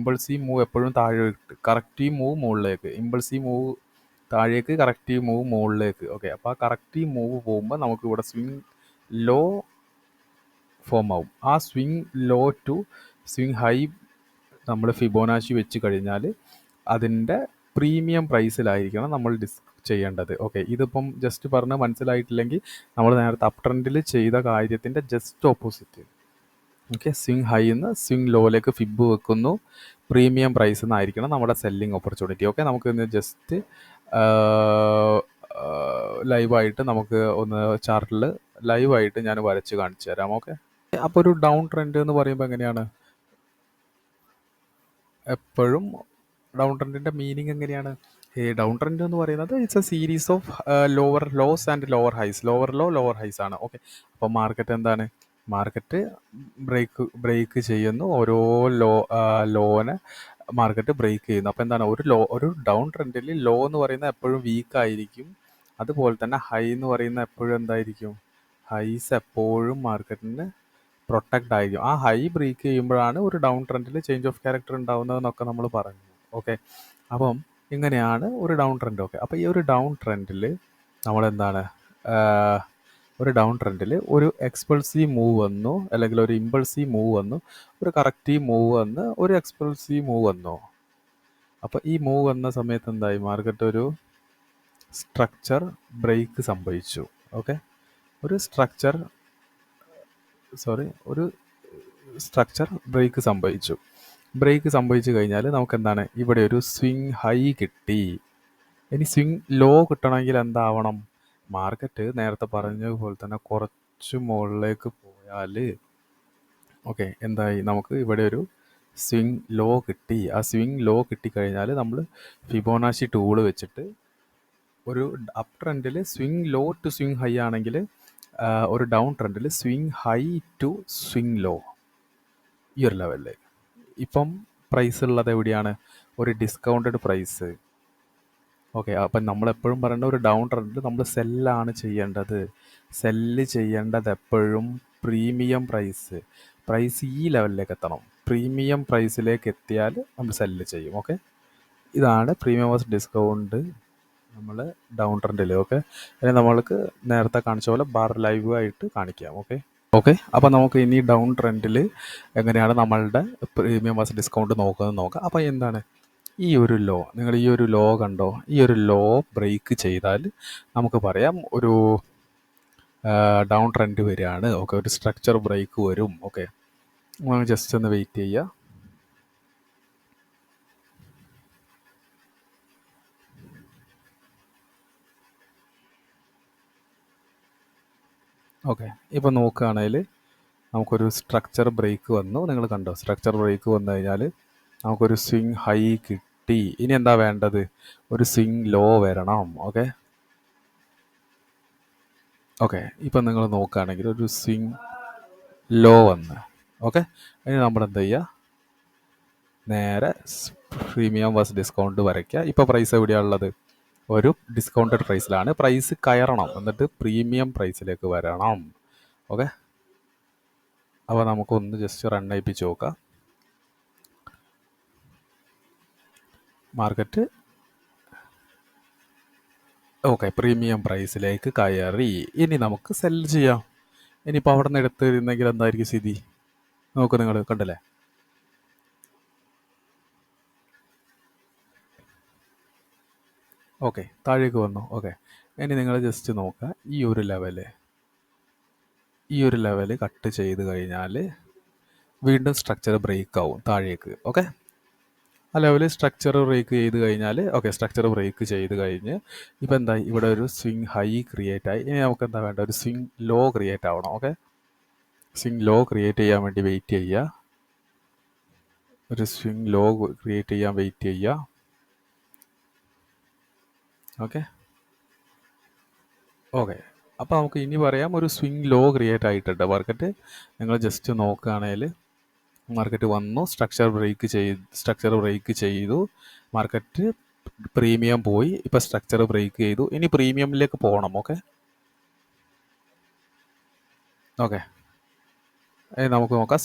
മൂവ് എപ്പോഴും താഴെ, കറക്റ്റീവ് മൂവ് മുകളിലേക്ക്, ഇമ്പൾസീവ് മൂവ് താഴേക്ക്, കറക്റ്റീവ് മൂവ് മുകളിലേക്ക്. ഓക്കെ, അപ്പോൾ ആ കറക്റ്റീവ് മൂവ് പോകുമ്പോൾ നമുക്ക് ഇവിടെ സ്വിംഗ് ലോ ഫോം ആവും. ആ swing low to swing high നമ്മൾ ഫിബൊനാച്ചി വെച്ച് കഴിഞ്ഞാൽ അതിൻ്റെ പ്രീമിയം പ്രൈസിലായിരിക്കണം നമ്മൾ ചെയ്യേണ്ടത്. ഓക്കെ, ഇതിപ്പം ജസ്റ്റ് പറഞ്ഞ് മനസ്സിലായിട്ടില്ലെങ്കിൽ നമ്മൾ നേരത്തെ അപ് ട്രെൻഡിൽ ചെയ്ത കാര്യത്തിൻ്റെ ജസ്റ്റ് ഓപ്പോസിറ്റ്. ഓക്കെ, സ്വിങ് ഹൈന്ന് സ്വിങ് ലോയിലേക്ക് ഫിബ് വെക്കുന്നു. പ്രീമിയം പ്രൈസ് എന്നായിരിക്കണം നമ്മുടെ സെല്ലിംഗ് ഓപ്പർച്യൂണിറ്റി. ഓക്കെ, നമുക്ക് ഇന്ന് ജസ്റ്റ് ലൈവായിട്ട് നമുക്ക് ഒന്ന് ചാർട്ടിൽ ലൈവായിട്ട് ഞാൻ വരച്ച് കാണിച്ചു തരാം. ഓക്കെ, അപ്പോൾ ഒരു ഡൗൺ ട്രെൻഡ് എന്ന് പറയുമ്പോൾ എങ്ങനെയാണ്? എപ്പോഴും ഡൗൺ ട്രെൻഡിൻ്റെ മീനിങ് എങ്ങനെയാണ്? ഈ ഡൗൺ ട്രെൻഡ് എന്ന് പറയുന്നത് it's a series of lower lows and lower highs. Lower low lower highs ആണ്. ഓക്കെ, അപ്പോൾ മാർക്കറ്റ് എന്താണ്? മാർക്കറ്റ് ബ്രേക്ക് ചെയ്യുന്നു. ഓരോ ലോനെ മാർക്കറ്റ് ബ്രേക്ക് ചെയ്യുന്നു. അപ്പോൾ എന്താണ്? ഒരു ഡൗൺ ട്രെൻഡിൽ ലോ എന്ന് പറയുന്നത് എപ്പോഴും വീക്ക് ആയിരിക്കും. അതുപോലെ തന്നെ ഹൈ എന്ന് പറയുന്നത് എപ്പോഴും എന്തായിരിക്കും? ഹൈസ് എപ്പോഴും മാർക്കറ്റിന് പ്രൊട്ടക്റ്റ് ആയിരിക്കും. ആ ഹൈ ബ്രേക്ക് ചെയ്യുമ്പോഴാണ് ഒരു ഡൗൺ ട്രെൻഡിൽ ചേഞ്ച് ഓഫ് ക്യാരക്ടർ ഉണ്ടാവുന്നതെന്നൊക്കെ നമ്മൾ പറഞ്ഞു. ഓക്കെ, അപ്പം ഇങ്ങനെയാണ് ഒരു ഡൗൺ ട്രെൻഡ്. ഓക്കെ, അപ്പോൾ ഈ ഒരു ഡൗൺ ട്രെൻഡിൽ നമ്മളെന്താണ്? ഒരു ഡൗൺ ട്രെൻഡിൽ ഒരു എക്സ്പൾസീവ് മൂവ് വന്നു, അല്ലെങ്കിൽ ഒരു ഇമ്പൾസീവ് മൂവ് വന്നു, ഒരു കറക്റ്റീവ് മൂവ് വന്ന്, ഒരു എക്സ്പൾസീവ് മൂവ് വന്നു. അപ്പോൾ ഈ മൂവ് വന്ന സമയത്ത് എന്തായി? മാർക്കറ്റ് ഒരു സ്ട്രക്ചർ ബ്രേക്ക് സംഭവിച്ചു. ഓക്കെ, ഒരു സ്ട്രക്ചർ ബ്രേക്ക് സംഭവിച്ചു. ബ്രേക്ക് സംഭവിച്ചു കഴിഞ്ഞാൽ നമുക്ക് എന്താണ്? ഇവിടെ ഒരു സ്വിങ് ഹൈ കിട്ടി. ഇനി സ്വിങ് ലോ കിട്ടണമെങ്കിൽ എന്താവണം? മാർക്കറ്റ് നേരത്തെ പറഞ്ഞതുപോലെ തന്നെ കുറച്ച് മുകളിലേക്ക് പോയാൽ ഓക്കെ എന്തായി? നമുക്ക് ഇവിടെ ഒരു സ്വിങ് ലോ കിട്ടി. ആ സ്വിങ് ലോ കിട്ടിക്കഴിഞ്ഞാൽ നമ്മൾ ഫിബോനാച്ചി ടൂള് വെച്ചിട്ട് ഒരു അപ് ട്രെൻഡിൽ swing low to swing high ആണെങ്കിൽ ഒരു ഡൗൺ ട്രെൻഡിൽ swing high to swing low, ഈ ഒരു ലെവലിൽ. ഇപ്പം പ്രൈസ് ഉള്ളത് എവിടെയാണ്? ഒരു ഡിസ്കൗണ്ടഡ് പ്രൈസ്. ഓക്കെ, അപ്പം നമ്മളെപ്പോഴും പറയേണ്ട ഒരു ഡൗൺ ട്രെൻഡിൽ നമ്മൾ സെല്ലാണ് ചെയ്യേണ്ടത്. സെല്ല് ചെയ്യേണ്ടത് എപ്പോഴും പ്രീമിയം പ്രൈസ് ഈ ലെവലിലേക്ക് എത്തണം. പ്രീമിയം പ്രൈസിലേക്ക് എത്തിയാൽ നമ്മൾ സെല്ല് ചെയ്യും. ഓക്കെ, ഇതാണ് പ്രീമിയം വേഴ്സസ് ഡിസ്കൗണ്ട് നമ്മൾ ഡൗൺ ട്രെൻഡിൽ. ഓക്കെ, ഇനി നമ്മൾക്ക് നേരത്തെ കാണിച്ച പോലെ ബാർ ലൈവ് ആയിട്ട് കാണിക്കാം. ഓക്കെ, അപ്പോൾ നമുക്ക് ഇനി ഡൗൺ ട്രെൻഡിൽ എങ്ങനെയാണ് നമ്മളുടെ പ്രീമിയം വേഴ്സസ് ഡിസ്കൗണ്ട് നോക്കാം. അപ്പോൾ എന്താണ്? ഈ ഒരു ലോ, നിങ്ങൾ ഈ ഒരു ലോ കണ്ടോ? ഈ ഒരു ലോ ബ്രേക്ക് ചെയ്താൽ നമുക്ക് പറയാം ഒരു ഡൗൺ ട്രെൻഡ് വരികയാണ്. ഓക്കെ, ഒരു സ്ട്രക്ചർ ബ്രേക്ക് വരും. ഓക്കെ, ജസ്റ്റ് ഒന്ന് വെയിറ്റ് ചെയ്യുക. ഓക്കെ, ഇപ്പോൾ നോക്കുകയാണെങ്കിൽ നമുക്കൊരു സ്ട്രക്ചർ ബ്രേക്ക് വന്നു. നിങ്ങൾ കണ്ടോ? സ്ട്രക്ചർ ബ്രേക്ക് വന്നു കഴിഞ്ഞാൽ നമുക്കൊരു സ്വിങ് ഹൈ കിട്ടി. ഇനി എന്താ വേണ്ടത്? ഒരു സ്വിങ് ലോ വരണം. ഓക്കെ, ഇപ്പം നിങ്ങൾ നോക്കുകയാണെങ്കിൽ ഒരു സ്വിങ് ലോ വന്ന്. ഓക്കെ, ഇനി നമ്മൾ എന്താ ചെയ്യുക? നേരെ പ്രീമിയം വേഴ്സസ് ഡിസ്കൗണ്ട് വരയ്ക്കുക. ഇപ്പോൾ പ്രൈസ് എവിടെയാണ് ഉള്ളത്? ഒരു ഡിസ്കൗണ്ടഡ് പ്രൈസിലാണ്. പ്രൈസ് കയറണം, എന്നിട്ട് പ്രീമിയം പ്രൈസിലേക്ക് വരണം. ഓക്കെ, അപ്പോൾ നമുക്കൊന്ന് ജസ്റ്റ് റൺ ചെയ്യിപ്പിച്ച് നോക്കാം. മാർക്കറ്റ് ഓക്കെ പ്രീമിയം പ്രൈസിലേക്ക് കയറി. ഇനി നമുക്ക് സെല് ചെയ്യാം. ഇനിയിപ്പോൾ അവിടെ നിന്ന് എടുത്തിരുന്നെങ്കിൽ എന്തായിരിക്കും സ്ഥിതി? നോക്കൂ, നിങ്ങൾ കണ്ടല്ലേ? ഓക്കെ, താഴേക്ക് വന്നു. ഓക്കെ, ഇനി നിങ്ങൾ ജസ്റ്റ് നോക്കുക. ഈ ഒരു ലെവല് കട്ട് ചെയ്ത് കഴിഞ്ഞാൽ വീണ്ടും സ്ട്രക്ചർ ബ്രേക്ക് ആവും താഴേക്ക്. ഓക്കെ, ആ ലെവല് സ്ട്രക്ചർ ബ്രേക്ക് ചെയ്ത് കഴിഞ്ഞാൽ സ്ട്രക്ചർ ബ്രേക്ക് ചെയ്ത് കഴിഞ്ഞ് ഇപ്പോൾ എന്തായി? ഇവിടെ ഒരു സ്വിങ് ഹൈ ക്രിയേറ്റ് ആയി. ഇനി നമുക്ക് എന്താ വേണ്ട? ഒരു സ്വിങ് ലോ ക്രിയേറ്റ് ആവണം. ഓക്കെ, സ്വിങ് ലോ ക്രിയേറ്റ് ചെയ്യാൻ വേണ്ടി വെയിറ്റ് ചെയ്യുക. ഒരു സ്വിങ് ലോ ക്രിയേറ്റ് ചെയ്യാൻ വെയിറ്റ് ചെയ്യുക. ഓക്കെ, അപ്പോൾ നമുക്ക് ഇനി പറയാം ഒരു സ്വിങ് ലോ ക്രിയേറ്റ് ആയിട്ടുണ്ട് മാർക്കറ്റ്. നിങ്ങൾ ജസ്റ്റ് നോക്കുകയാണെങ്കിൽ മാർക്കറ്റ് വന്നു, സ്ട്രക്ചർ ബ്രേക്ക് ചെയ്തു. മാർക്കറ്റ് പ്രീമിയം പോയി, ഇപ്പോൾ സ്ട്രക്ചർ ബ്രേക്ക് ചെയ്തു. ഇനി പ്രീമിയമിലേക്ക് പോകണം. ഓക്കെ, നമുക്ക് നോക്കാം.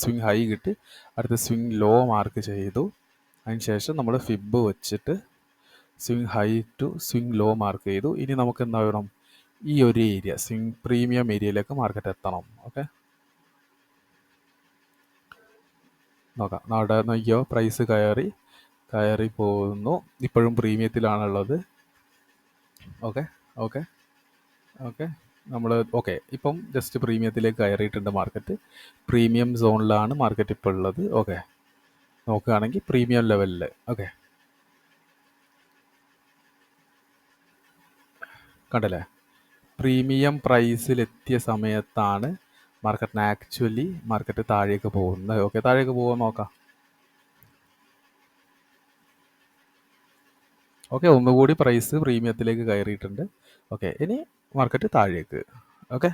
സ്വിങ് ഹൈ കിട്ടി, അടുത്ത സ്വിങ് ലോ മാർക്ക് ചെയ്തു. അതിന് ശേഷം നമ്മൾ ഫിബ് വെച്ചിട്ട് swing high to swing low mark ചെയ്തു. ഇനി നമുക്ക് എന്താ വേണം? ഈ ഒരു ഏരിയ സ്വിങ് പ്രീമിയം ഏരിയയിലേക്ക് മാർക്കറ്റ് എത്തണം. ഓക്കെ, നോക്കാം. അവിടെ നോക്കിയോ? പ്രൈസ് കയറി, കയറി പോകുന്നു. ഇപ്പോഴും പ്രീമിയത്തിലാണുള്ളത്. ഓക്കെ ഓക്കെ ഓക്കെ നമ്മൾ ഓക്കെ ഇപ്പം ജസ്റ്റ് പ്രീമിയത്തിലേക്ക് കയറിയിട്ടുണ്ട് മാർക്കറ്റ്. പ്രീമിയം സോണിലാണ് മാർക്കറ്റ് ഇപ്പോൾ ഉള്ളത്. ഓക്കെ, നോക്കുകയാണെങ്കിൽ പ്രീമിയം ലെവലിൽ. ഓക്കെ, കണ്ടല്ലേ, പ്രീമിയം പ്രൈസിലെത്തിയ സമയത്താണ് മാർക്കറ്റ് താഴേക്ക് പോകുന്നത്. ഓക്കെ, താഴേക്ക് പോകാൻ നോക്കാം. ഓക്കെ, ഒന്നുകൂടി പ്രൈസ് പ്രീമിയത്തിലേക്ക് കയറിയിട്ടുണ്ട്. ഓക്കെ, ഇനി മാർക്കറ്റ് താഴേക്ക്. Okay,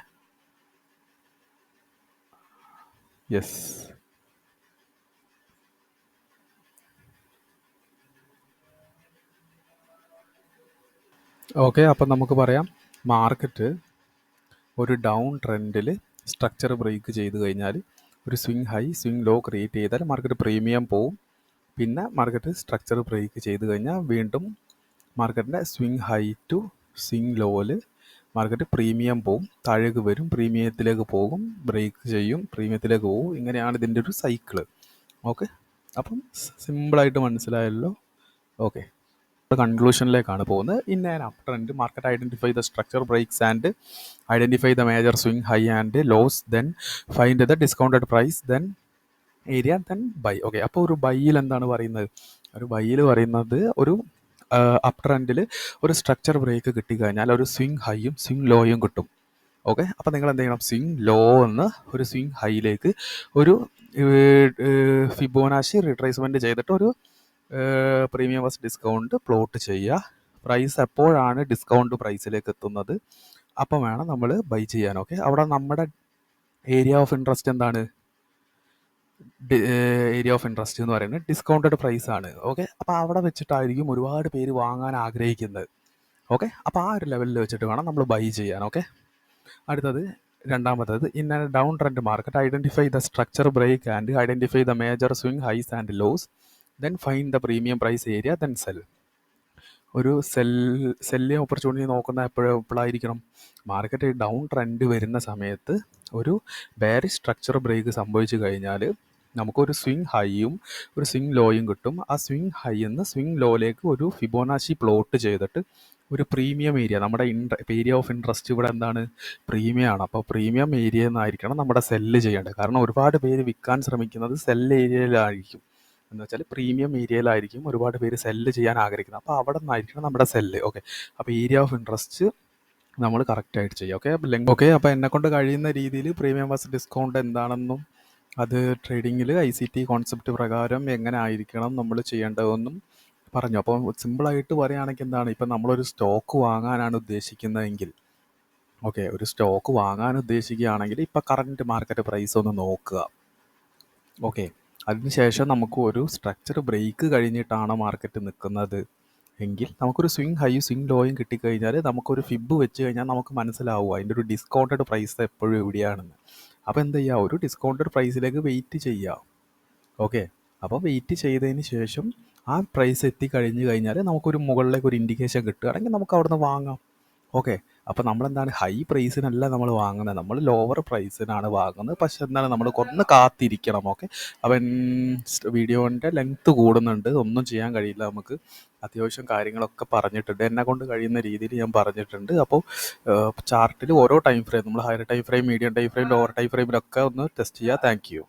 yes. ഓക്കെ, അപ്പം നമുക്ക് പറയാം മാർക്കറ്റ് ഒരു ഡൗൺ ട്രെൻഡിൽ സ്ട്രക്ചർ ബ്രേക്ക് ചെയ്ത് കഴിഞ്ഞാൽ ഒരു swing high swing low create ചെയ്താൽ മാർക്കറ്റ് പ്രീമിയം പോവും. പിന്നെ മാർക്കറ്റ് സ്ട്രക്ചർ ബ്രേക്ക് ചെയ്ത് കഴിഞ്ഞാൽ വീണ്ടും മാർക്കറ്റിൻ്റെ സ്വിങ് ഹൈ ടു സ്വിങ് ലോയിൽ മാർക്കറ്റ് പ്രീമിയം പോവും, താഴേക്ക് വരും, പ്രീമിയത്തിലേക്ക് പോകും, ബ്രേക്ക് ചെയ്യും, പ്രീമിയത്തിലേക്ക് പോകും. ഇങ്ങനെയാണ് ഇതിൻ്റെ ഒരു സൈക്കിള്. ഓക്കെ, അപ്പം സിമ്പിളായിട്ട് മനസ്സിലായല്ലോ. ഓക്കെ, കൺക്ലൂഷനിലേക്കാണ് പോകുന്നത്. In an up trend market identify the structure breaks and identify the major swing high and lows, then find the discounted price, then area, then buy. Okay, അപ്പോൾ ഒരു ബൈയിൽ എന്താണ് പറയുന്നത്? ഒരു ബൈയിൽ പറയുന്നത് ഒരു അപ് ട്രെൻഡിൽ ഒരു സ്ട്രക്ചർ ബ്രേക്ക് കിട്ടിക്കഴിഞ്ഞാൽ ഒരു സ്വിങ് ഹൈയും സ്വിങ് ലോയും കിട്ടും. ഓക്കെ, അപ്പോൾ നിങ്ങൾ എന്ത് ചെയ്യണം? സ്വിങ് ലോ എന്ന് ഒരു സ്വിങ് ഹൈയിലേക്ക് ഒരു ഫിബോനാച്ചി റിട്രേസ്മെൻറ്റ് ചെയ്തിട്ട് ഒരു പ്രീമിയം ബസ് ഡിസ്കൗണ്ട് പ്ലോട്ട് ചെയ്യുക. പ്രൈസ് എപ്പോഴാണ് ഡിസ്കൗണ്ട് പ്രൈസിലേക്ക് എത്തുന്നത് അപ്പം വേണം നമ്മൾ ബൈ ചെയ്യാൻ. ഓക്കെ, അവിടെ നമ്മുടെ ഏരിയ ഓഫ് ഇൻട്രസ്റ്റ് എന്താണ്? ഏരിയ ഓഫ് ഇൻട്രസ്റ്റ് എന്ന് പറയുന്നത് ഡിസ്കൗണ്ടഡ് പ്രൈസ് ആണ്. ഓക്കെ, അപ്പോൾ അവിടെ വെച്ചിട്ടായിരിക്കും ഒരുപാട് പേര് വാങ്ങാൻ ആഗ്രഹിക്കുന്നത്. ഓക്കെ, അപ്പോൾ ആ ഒരു ലെവലിൽ വെച്ചിട്ട് വേണം നമ്മൾ ബൈ ചെയ്യാൻ. ഓക്കെ, അടുത്തത് രണ്ടാമത്തത്, in a down trend market identify the structure break and identify the major swing highs and lows, then find the premium price area, then sell. ഒരു സെല്ലിങ് ഓപ്പർച്യൂണിറ്റി നോക്കുന്ന എപ്പോഴായിരിക്കണം? മാർക്കറ്റ് ഡൗൺ ട്രെൻഡ് വരുന്ന സമയത്ത് ഒരു bearish structure break സംഭവിച്ചു കഴിഞ്ഞാൽ നമുക്കൊരു swing ഹൈയും ഒരു സ്വിങ് ലോയും കിട്ടും. ആ സ്വിങ് ഹൈ എന്ന് സ്വിങ് ലോയിലേക്ക് ഒരു ഫിബോനാച്ചി പ്ലോട്ട് ചെയ്തിട്ട് ഒരു പ്രീമിയം ഏരിയ, നമ്മുടെ ഏരിയ ഓഫ് ഇൻട്രസ്റ്റ് ഇവിടെ എന്താണ്? പ്രീമിയം ആണ്. അപ്പോൾ പ്രീമിയം ഏരിയ എന്നായിരിക്കണം നമ്മുടെ സെല്ല് ചെയ്യേണ്ടത്. കാരണം ഒരുപാട് പേര് വിൽക്കാൻ ശ്രമിക്കുന്നത് സെല്ല് ഏരിയയിലായിരിക്കും. എന്ന് വെച്ചാൽ പ്രീമിയം ഏരിയയിലായിരിക്കും ഒരുപാട് പേര് സെല്ല് ചെയ്യാൻ ആഗ്രഹിക്കുന്നത്. അപ്പോൾ അവിടെ നിന്നായിരിക്കണം നമ്മുടെ സെല്ല്. ഓക്കെ, അപ്പോൾ ഏരിയ ഓഫ് ഇൻട്രസ്റ്റ് നമ്മൾ കറക്റ്റായിട്ട് ചെയ്യുക. ഓക്കെ, ഓക്കെ, അപ്പോൾ എന്നെക്കൊണ്ട് കഴിയുന്ന രീതിയിൽ പ്രീമിയം ബസ് ഡിസ്കൗണ്ട് എന്താണെന്നും അത് ട്രേഡിങ്ങിൽ ICT കോൺസെപ്റ്റ് പ്രകാരം എങ്ങനെ ആയിരിക്കണം നമ്മൾ ചെയ്യേണ്ടതെന്നും പറഞ്ഞു. അപ്പോൾ സിമ്പിളായിട്ട് പറയുകയാണെങ്കിൽ എന്താണ്, ഇപ്പം നമ്മളൊരു സ്റ്റോക്ക് വാങ്ങാനാണ് ഉദ്ദേശിക്കുന്നതെങ്കിൽ, ഓക്കെ, ഒരു സ്റ്റോക്ക് വാങ്ങാൻ ഉദ്ദേശിക്കുകയാണെങ്കിൽ ഇപ്പം കറൻറ്റ് മാർക്കറ്റ് പ്രൈസ് ഒന്ന് നോക്കുക. ഓക്കെ, അതിനുശേഷം നമുക്ക് ഒരു സ്ട്രക്ചർ ബ്രേക്ക് കഴിഞ്ഞിട്ടാണ് മാർക്കറ്റ് നിൽക്കുന്നത് എങ്കിൽ നമുക്കൊരു സ്വിങ് ഹൈയും സ്വിങ് ലോയും കിട്ടിക്കഴിഞ്ഞാൽ നമുക്കൊരു ഫിബ് വെച്ച് കഴിഞ്ഞാൽ നമുക്ക് മനസ്സിലാവുക അതിൻ്റെ ഒരു ഡിസ്കൗണ്ടഡ് പ്രൈസ് എപ്പോഴും എവിടെയാണെന്ന്. അപ്പോൾ എന്ത് ചെയ്യുക? ഒരു ഡിസ്കൗണ്ടഡ് പ്രൈസിലേക്ക് വെയിറ്റ് ചെയ്യുക. ഓക്കെ, അപ്പോൾ വെയിറ്റ് ചെയ്തതിന് ശേഷം ആ പ്രൈസ് എത്തിക്കഴിഞ്ഞ് കഴിഞ്ഞാൽ നമുക്കൊരു മുകളിലേക്ക് ഒരു ഇൻഡിക്കേഷൻ കിട്ടുകയാണെങ്കിൽ നമുക്ക് അവിടെ നിന്ന് വാങ്ങാം. ഓക്കെ, അപ്പോൾ നമ്മളെന്താണ്, ഹൈ പ്രൈസിനല്ല നമ്മൾ വാങ്ങുന്നത്, നമ്മൾ ലോവർ പ്രൈസിനാണ് വാങ്ങുന്നത്. പക്ഷെ എന്താണ്, നമ്മൾ കുറഞ്ഞ് കാത്തിരിക്കണം. ഓക്കെ, അവൻ വീഡിയോൻ്റെ ലെങ്ത്ത് കൂടുന്നുണ്ട്, ഒന്നും ചെയ്യാൻ കഴിയില്ല. നമുക്ക് അത്യാവശ്യം കാര്യങ്ങളൊക്കെ പറഞ്ഞിട്ടുണ്ട്, എന്നെ കൊണ്ട് കഴിയുന്ന രീതിയിൽ ഞാൻ പറഞ്ഞിട്ടുണ്ട്. അപ്പോൾ ചാർട്ടിൽ ഓരോ ടൈം ഫ്രെയിം, നമ്മൾ higher time frame, medium time frame, lower time ഫ്രെയിമിലൊക്കെ ഒന്ന് ടെസ്റ്റ് ചെയ്യുക. Thank U.